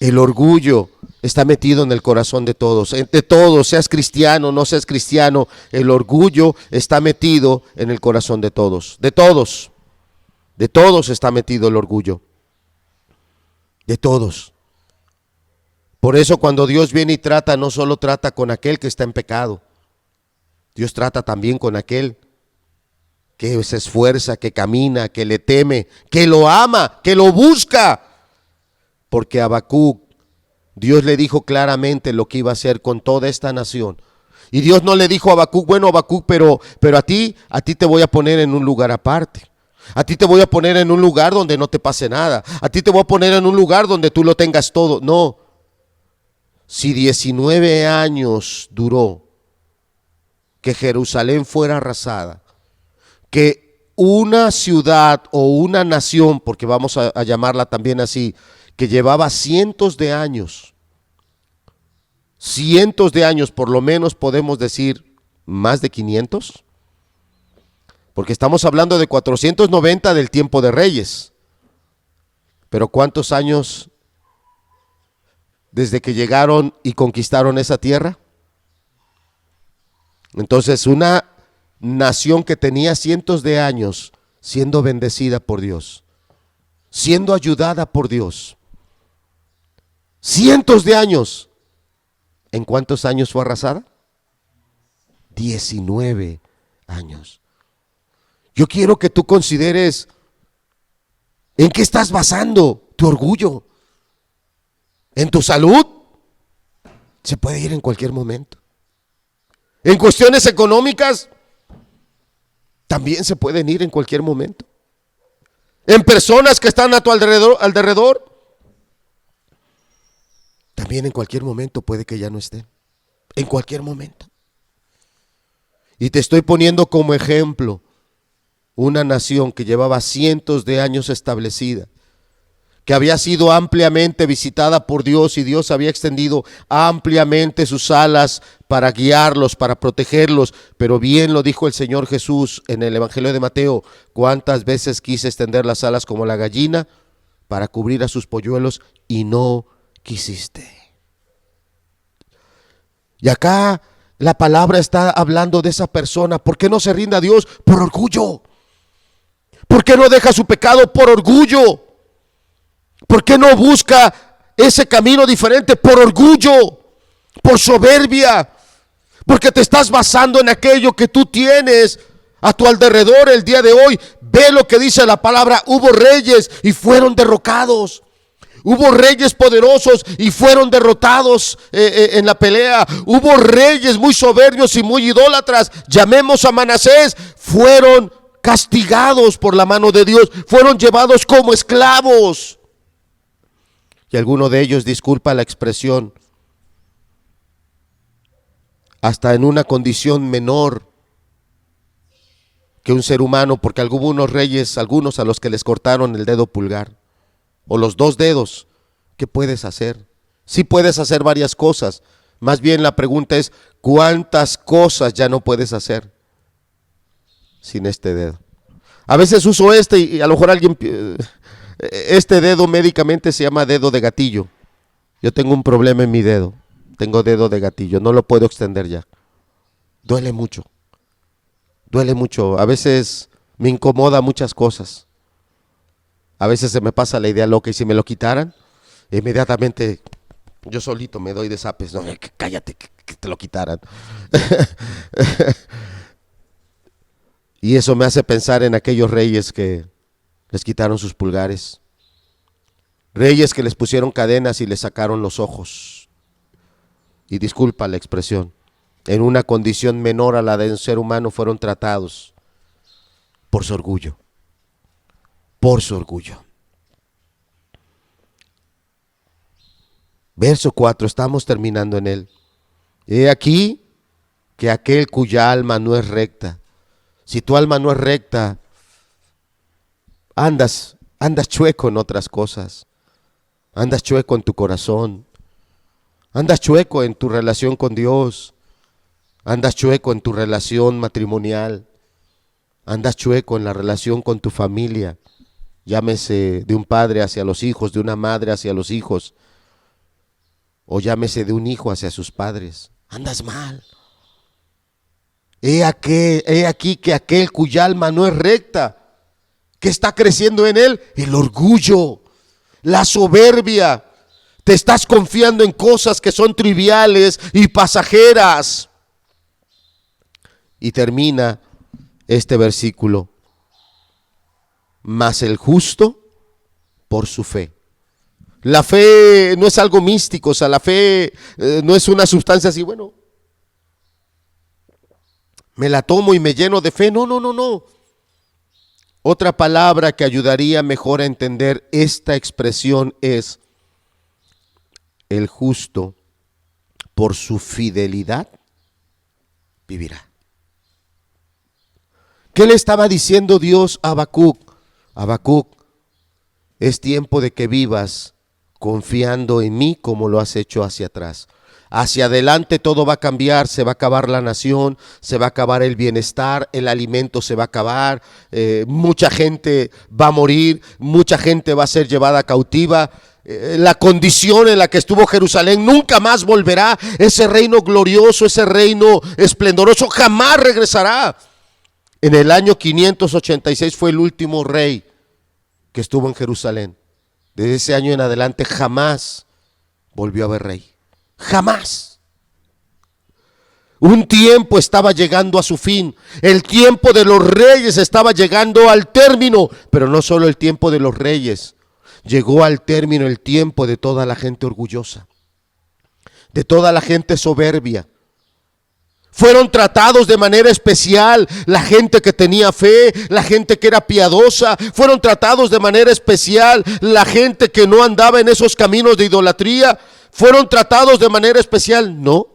El orgullo está metido en el corazón de todos, seas cristiano, no seas cristiano, el orgullo está metido en el corazón de todos está metido el orgullo, de todos. Por eso cuando Dios viene y trata, no solo trata con aquel que está en pecado, Dios trata también con aquel que se esfuerza, que camina, que le teme, que lo ama, que lo busca. Porque a Habacuc, Dios le dijo claramente lo que iba a hacer con toda esta nación. Y Dios no le dijo a Habacuc, bueno Habacuc, pero a ti te voy a poner en un lugar aparte. A ti te voy a poner en un lugar donde no te pase nada. A ti te voy a poner en un lugar donde tú lo tengas todo. No. Si 19 años duró que Jerusalén fuera arrasada, que una ciudad o una nación, porque vamos a llamarla también así, que llevaba cientos de años, por lo menos podemos decir más de 500, porque estamos hablando de 490 del tiempo de Reyes. Pero ¿cuántos años desde que llegaron y conquistaron esa tierra? Entonces, una nación que tenía cientos de años siendo bendecida por Dios, siendo ayudada por Dios, cientos de años, ¿en cuántos años fue arrasada? 19 años. Yo quiero que tú consideres en qué estás basando tu orgullo. ¿En tu salud? Se puede ir en cualquier momento. En cuestiones económicas, también se pueden ir en cualquier momento. En personas que están a tu alrededor, también en cualquier momento puede que ya no estén. En cualquier momento. Y te estoy poniendo como ejemplo una nación que llevaba cientos de años establecida, que había sido ampliamente visitada por Dios y Dios había extendido ampliamente sus alas para guiarlos, para protegerlos. Pero bien lo dijo el Señor Jesús en el Evangelio de Mateo: cuántas veces quise extender las alas como la gallina para cubrir a sus polluelos y no quisiste. Y acá la palabra está hablando de esa persona. ¿Por qué no se rinde a Dios? Por orgullo. ¿Por qué no deja su pecado? Por orgullo. ¿Por qué no busca ese camino diferente? Por orgullo, por soberbia, porque te estás basando en aquello que tú tienes a tu alrededor el día de hoy. Ve lo que dice la palabra: hubo reyes y fueron derrocados. Hubo reyes poderosos y fueron derrotados en la pelea. Hubo reyes muy soberbios y muy idólatras, llamemos a Manasés, fueron castigados por la mano de Dios, fueron llevados como esclavos. Y alguno de ellos, disculpa la expresión, hasta en una condición menor que un ser humano, porque hubo unos reyes, algunos a los que les cortaron el dedo pulgar o los dos dedos. ¿Qué puedes hacer? Sí puedes hacer varias cosas. Más bien la pregunta es: ¿cuántas cosas ya no puedes hacer sin este dedo? A veces uso este y a lo mejor alguien... Este dedo médicamente se llama dedo de gatillo. Yo tengo un problema en mi dedo. Tengo dedo de gatillo, no lo puedo extender ya. Duele mucho. Duele mucho. A veces me incomoda muchas cosas. A veces se me pasa la idea loca y si me lo quitaran, inmediatamente yo solito me doy de zapes. No, cállate, que te lo quitaran. Y eso me hace pensar en aquellos reyes que les quitaron sus pulgares. Reyes que les pusieron cadenas y les sacaron los ojos. Y disculpa la expresión, en una condición menor a la de un ser humano fueron tratados por su orgullo. Por su orgullo. Verso 4, estamos terminando en él. He aquí que aquel cuya alma no es recta. Si tu alma no es recta, andas chueco en otras cosas. Andas chueco en tu corazón. Andas chueco en tu relación con Dios. Andas chueco en tu relación matrimonial. Andas chueco en la relación con tu familia. Llámese de un padre hacia los hijos, de una madre hacia los hijos, o llámese de un hijo hacia sus padres. Andas mal. He aquí que aquel cuya alma no es recta, ¿qué está creciendo en él? El orgullo, la soberbia. Te estás confiando en cosas que son triviales y pasajeras. Y termina este versículo: mas el justo por su fe. La fe no es algo místico, o sea, la fe no es una sustancia así, bueno, me la tomo y me lleno de fe. No. Otra palabra que ayudaría mejor a entender esta expresión es: el justo por su fidelidad vivirá. ¿Qué le estaba diciendo Dios a Habacuc? Habacuc, es tiempo de que vivas confiando en mí como lo has hecho hacia atrás. Hacia adelante todo va a cambiar, se va a acabar la nación, se va a acabar el bienestar, el alimento se va a acabar, mucha gente va a morir, mucha gente va a ser llevada cautiva. La condición en la que estuvo Jerusalén nunca más volverá. Ese reino glorioso, ese reino esplendoroso jamás regresará. En el año 586 fue el último rey que estuvo en Jerusalén. Desde ese año en adelante jamás volvió a haber rey. Jamás. Un tiempo estaba llegando a su fin. El tiempo de los reyes estaba llegando al término. Pero no solo el tiempo de los reyes. Llegó al término el tiempo de toda la gente orgullosa, de toda la gente soberbia. Fueron tratados de manera especial la gente que tenía fe, la gente que era piadosa. Fueron tratados de manera especial la gente que no andaba en esos caminos de idolatría. Fueron tratados de manera especial, no.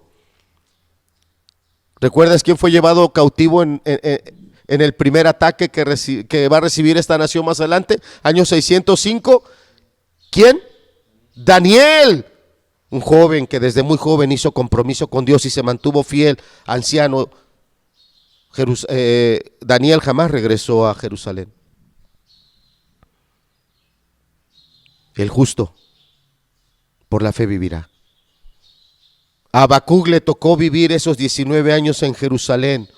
¿Recuerdas quién fue llevado cautivo en el primer ataque que va a recibir esta nación más adelante? Año 605. ¿Quién? Daniel. Un joven que desde muy joven hizo compromiso con Dios y se mantuvo fiel, anciano. Daniel jamás regresó a Jerusalén. El justo por la fe vivirá. A Habacuc le tocó vivir esos 19 años en Jerusalén,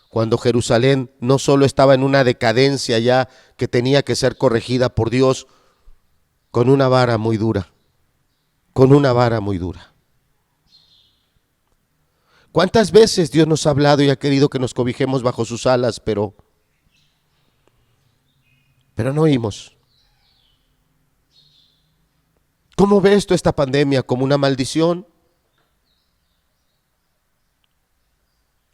cuando Jerusalén no solo estaba en una decadencia ya que tenía que ser corregida por Dios con una vara muy dura, con una vara muy dura. ¿Cuántas veces Dios nos ha hablado y ha querido que nos cobijemos bajo sus alas, pero no oímos? ¿Cómo ves tú esta pandemia? ¿Como una maldición?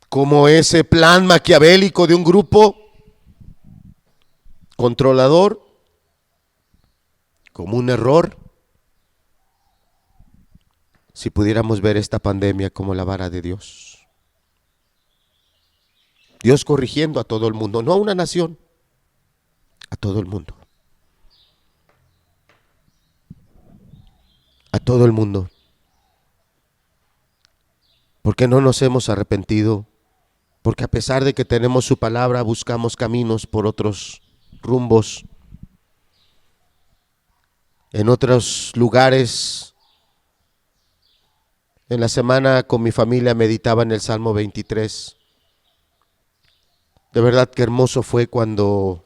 ¿Como ese plan maquiavélico de un grupo controlador? ¿Como un error? Si pudiéramos ver esta pandemia como la vara de Dios. Dios corrigiendo a todo el mundo, no a una nación, a todo el mundo. A todo el mundo. Porque no nos hemos arrepentido, porque a pesar de que tenemos su palabra, buscamos caminos por otros rumbos, en otros lugares. En la semana con mi familia meditaba en el Salmo 23. De verdad que hermoso fue cuando,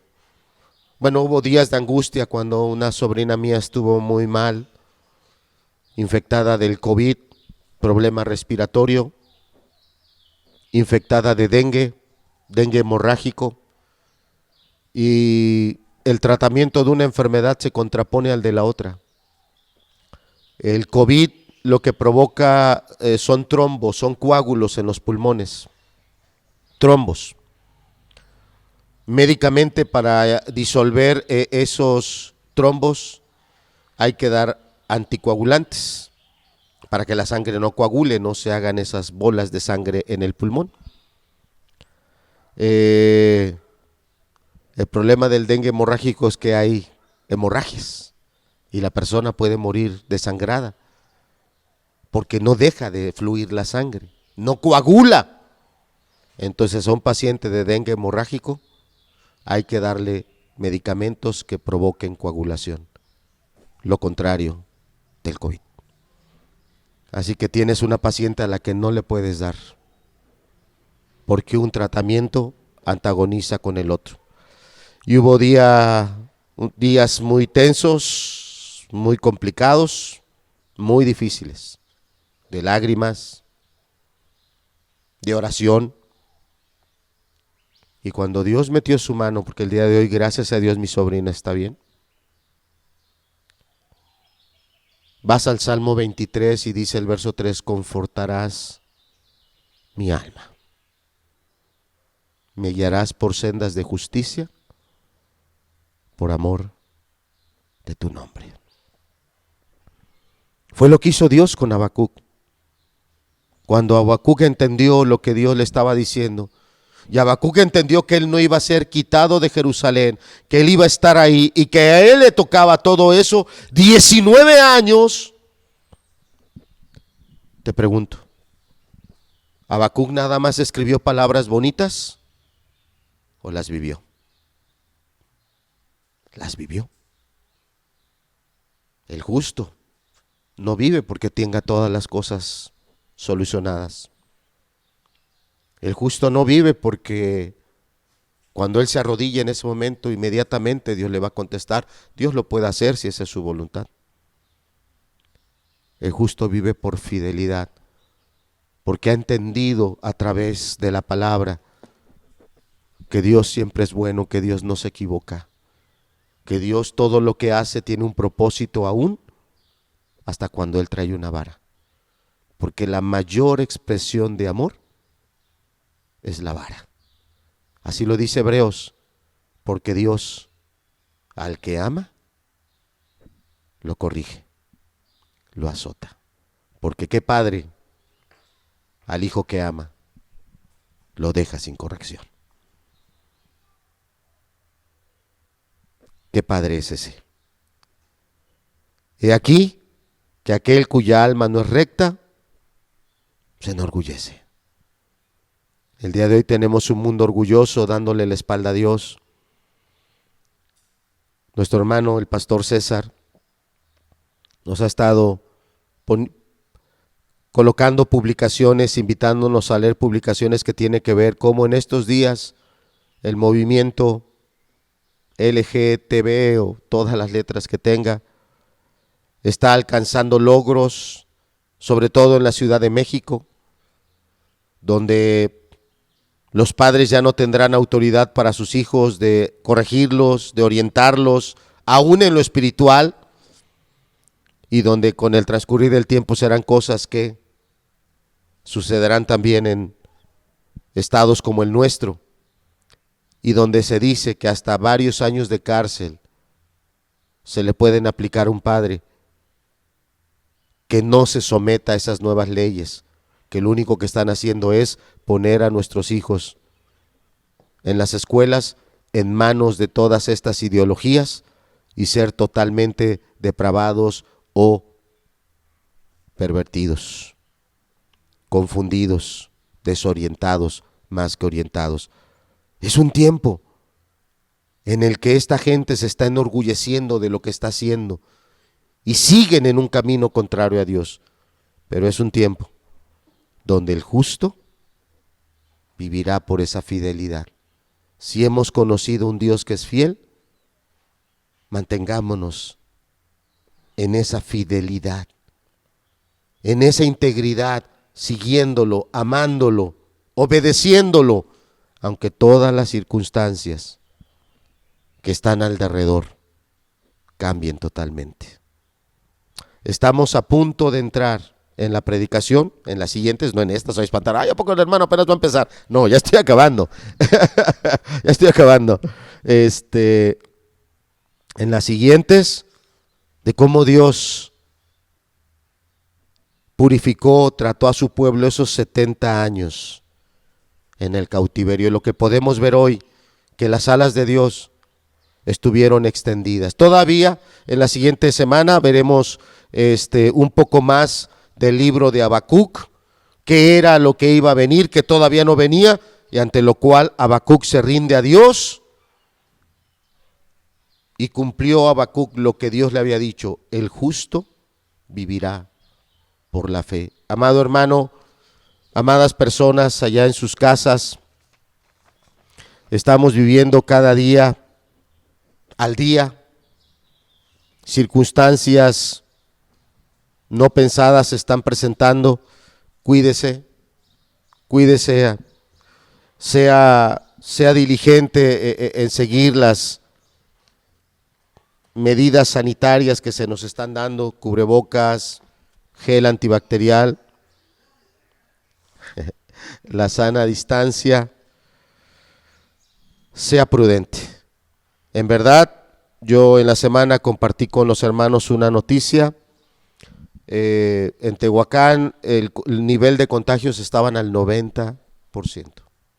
hubo días de angustia cuando una sobrina mía estuvo muy mal, infectada del COVID, problema respiratorio, infectada de dengue hemorrágico, y el tratamiento de una enfermedad se contrapone al de la otra. El COVID lo que provoca son trombos, son coágulos en los pulmones, trombos. Médicamente, para disolver esos trombos hay que dar anticoagulantes para que la sangre no coagule, no se hagan esas bolas de sangre en el pulmón. El problema del dengue hemorrágico es que hay hemorragias y la persona puede morir desangrada porque no deja de fluir la sangre, no coagula. Entonces a un paciente de dengue hemorrágico hay que darle medicamentos que provoquen coagulación, lo contrario del COVID. Así que tienes una paciente a la que no le puedes dar, porque un tratamiento antagoniza con el otro. Y hubo días muy tensos, muy complicados, muy difíciles, de lágrimas, de oración. Y cuando Dios metió su mano, porque el día de hoy, gracias a Dios, mi sobrina está bien, vas al Salmo 23 y dice el verso 3, confortarás mi alma, me guiarás por sendas de justicia, por amor de tu nombre. Fue lo que hizo Dios con Habacuc. Cuando Habacuc entendió lo que Dios le estaba diciendo, Y Habacuc entendió que él no iba a ser quitado de Jerusalén, que él iba a estar ahí y que a él le tocaba todo eso. 19 años. Te pregunto, ¿Habacuc nada más escribió palabras bonitas o las vivió? Las vivió. El justo no vive porque tenga todas las cosas solucionadas. El justo no vive porque cuando él se arrodilla en ese momento, inmediatamente Dios le va a contestar. Dios lo puede hacer si esa es su voluntad. El justo vive por fidelidad, porque ha entendido a través de la palabra que Dios siempre es bueno, que Dios no se equivoca, que Dios todo lo que hace tiene un propósito aún hasta cuando Él trae una vara. Porque la mayor expresión de amor es la vara. Así lo dice Hebreos, porque Dios al que ama lo corrige, lo azota. Porque qué padre al hijo que ama lo deja sin corrección. Qué padre es ese. He aquí que aquel cuya alma no es recta se enorgullece. El día de hoy tenemos un mundo orgulloso dándole la espalda a Dios. Nuestro hermano, el pastor César, nos ha estado colocando publicaciones, invitándonos a leer publicaciones que tienen que ver cómo en estos días el movimiento LGTB o todas las letras que tenga está alcanzando logros, sobre todo en la Ciudad de México, donde los padres ya no tendrán autoridad para sus hijos de corregirlos, de orientarlos, aún en lo espiritual, y donde con el transcurrir del tiempo serán cosas que sucederán también en estados como el nuestro, y donde se dice que hasta varios años de cárcel se le pueden aplicar a un padre que no se someta a esas nuevas leyes, que lo único que están haciendo es poner a nuestros hijos en las escuelas en manos de todas estas ideologías y ser totalmente depravados o pervertidos, confundidos, desorientados, más que orientados. Es un tiempo en el que esta gente se está enorgulleciendo de lo que está haciendo y siguen en un camino contrario a Dios, pero es un tiempo donde el justo vivirá por esa fidelidad. Si hemos conocido un Dios que es fiel, mantengámonos en esa fidelidad, en esa integridad, siguiéndolo, amándolo, obedeciéndolo, aunque todas las circunstancias que están alrededor cambien totalmente. Estamos a punto de entrar en la predicación, en las siguientes, no en estas, soy espantar, ay, ¿a poco el hermano apenas va a empezar? No, ya estoy acabando, ya estoy acabando. En las siguientes, de cómo Dios purificó, trató a su pueblo esos 70 años en el cautiverio, y lo que podemos ver hoy, que las alas de Dios estuvieron extendidas. Todavía en la siguiente semana veremos un poco más del libro de Habacuc, que era lo que iba a venir, que todavía no venía, y ante lo cual Habacuc se rinde a Dios, y cumplió Habacuc lo que Dios le había dicho: el justo vivirá por la fe. Amado hermano, amadas personas allá en sus casas, estamos viviendo cada día al día circunstancias no pensadas se están presentando. Cuídese, cuídese, sea diligente en seguir las medidas sanitarias que se nos están dando: cubrebocas, gel antibacterial, la sana distancia. Sea prudente. En verdad, yo en la semana compartí con los hermanos una noticia. En Tehuacán el nivel de contagios estaban al 90%.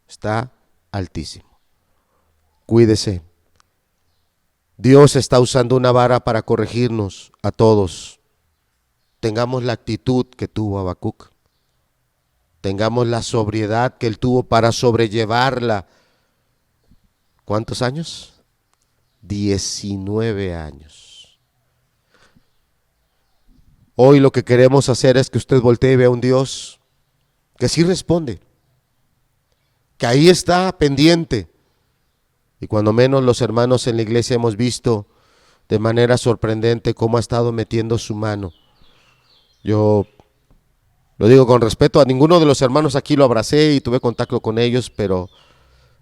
Está Altísimo. Cuídese. Dios está usando una vara para corregirnos a todos. Tengamos la actitud que tuvo Habacuc. Tengamos la sobriedad que él tuvo para sobrellevarla. ¿Cuántos años? 19 años. Hoy lo que queremos hacer es que usted voltee y vea a un Dios que sí responde, que ahí está pendiente. Y cuando menos los hermanos en la iglesia hemos visto de manera sorprendente cómo ha estado metiendo su mano. Yo lo digo con respeto, a ninguno de los hermanos aquí lo abracé y tuve contacto con ellos, pero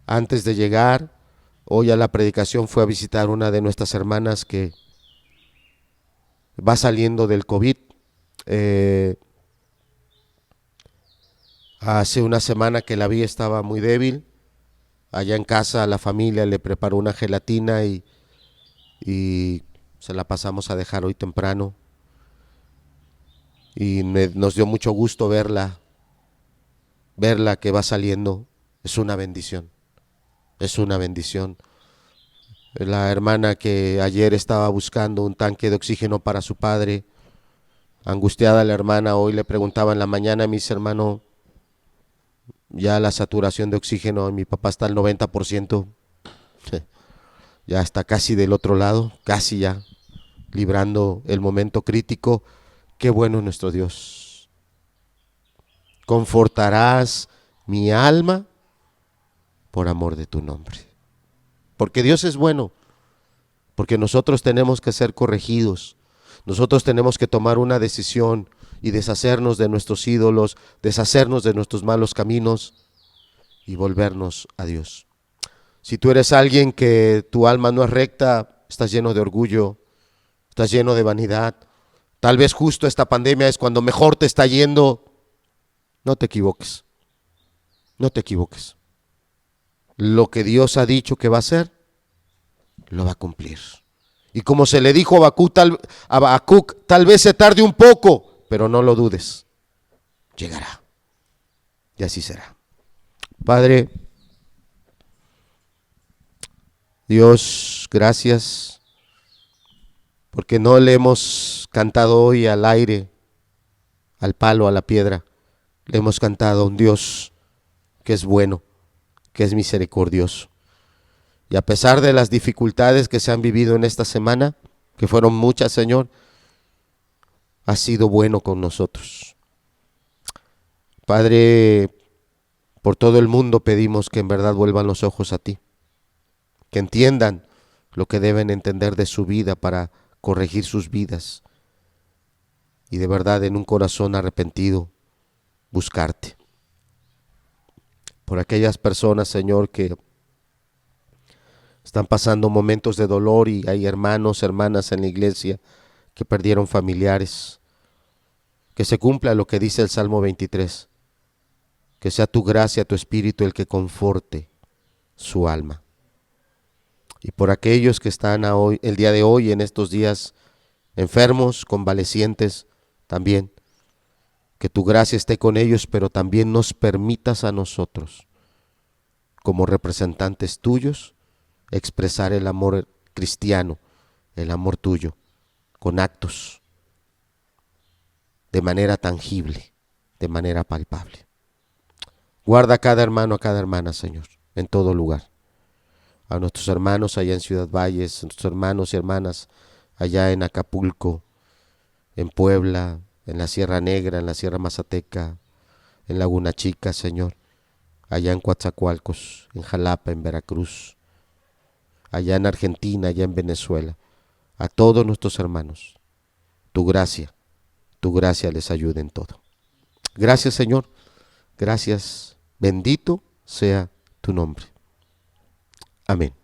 antes de llegar hoy a la predicación fue a visitar una de nuestras hermanas que va saliendo del COVID. Hace una semana que la vi, estaba muy débil. Allá en casa la familia le preparó una gelatina y se la pasamos a dejar hoy temprano. Y nos dio mucho gusto verla que va saliendo. Es una bendición, es una bendición. La hermana que ayer estaba buscando un tanque de oxígeno para su padre, angustiada la hermana, hoy le preguntaba en la mañana a mis hermanos, ya la saturación de oxígeno en mi papá está al 90%, ya está casi del otro lado, casi ya, librando el momento crítico. Qué bueno es nuestro Dios. Confortarás mi alma por amor de tu nombre. Porque Dios es bueno, porque nosotros tenemos que ser corregidos, nosotros tenemos que tomar una decisión y deshacernos de nuestros ídolos, deshacernos de nuestros malos caminos y volvernos a Dios. Si tú eres alguien que tu alma no es recta, estás lleno de orgullo, estás lleno de vanidad, tal vez justo esta pandemia es cuando mejor te está yendo, no te equivoques, no te equivoques. Lo que Dios ha dicho que va a hacer, lo va a cumplir. Y como se le dijo a Habacuc, tal vez se tarde un poco, pero no lo dudes, llegará. Y así será. Padre, Dios, gracias, porque no le hemos cantado hoy al aire, al palo, a la piedra. Le hemos cantado a un Dios que es bueno, que es misericordioso. Y a pesar de las dificultades que se han vivido en esta semana, que fueron muchas, Señor, has sido bueno con nosotros. Padre, por todo el mundo pedimos que en verdad vuelvan los ojos a ti, que entiendan lo que deben entender de su vida para corregir sus vidas y de verdad en un corazón arrepentido buscarte. Por aquellas personas, Señor, que están pasando momentos de dolor y hay hermanos, hermanas en la iglesia que perdieron familiares, que se cumpla lo que dice el Salmo 23, que sea tu gracia, tu espíritu el que conforte su alma. Y por aquellos que están hoy, el día de hoy, en estos días enfermos, convalecientes, también, que tu gracia esté con ellos, pero también nos permitas a nosotros, como representantes tuyos, expresar el amor cristiano, el amor tuyo, con actos, de manera tangible, de manera palpable. Guarda a cada hermano, a cada hermana, Señor, en todo lugar. A nuestros hermanos allá en Ciudad Valles, a nuestros hermanos y hermanas allá en Acapulco, en Puebla, en la Sierra Negra, en la Sierra Mazateca, en Laguna Chica, Señor, allá en Coatzacoalcos, en Jalapa, en Veracruz, allá en Argentina, allá en Venezuela, a todos nuestros hermanos, tu gracia les ayude en todo. Gracias, Señor, gracias, bendito sea tu nombre. Amén.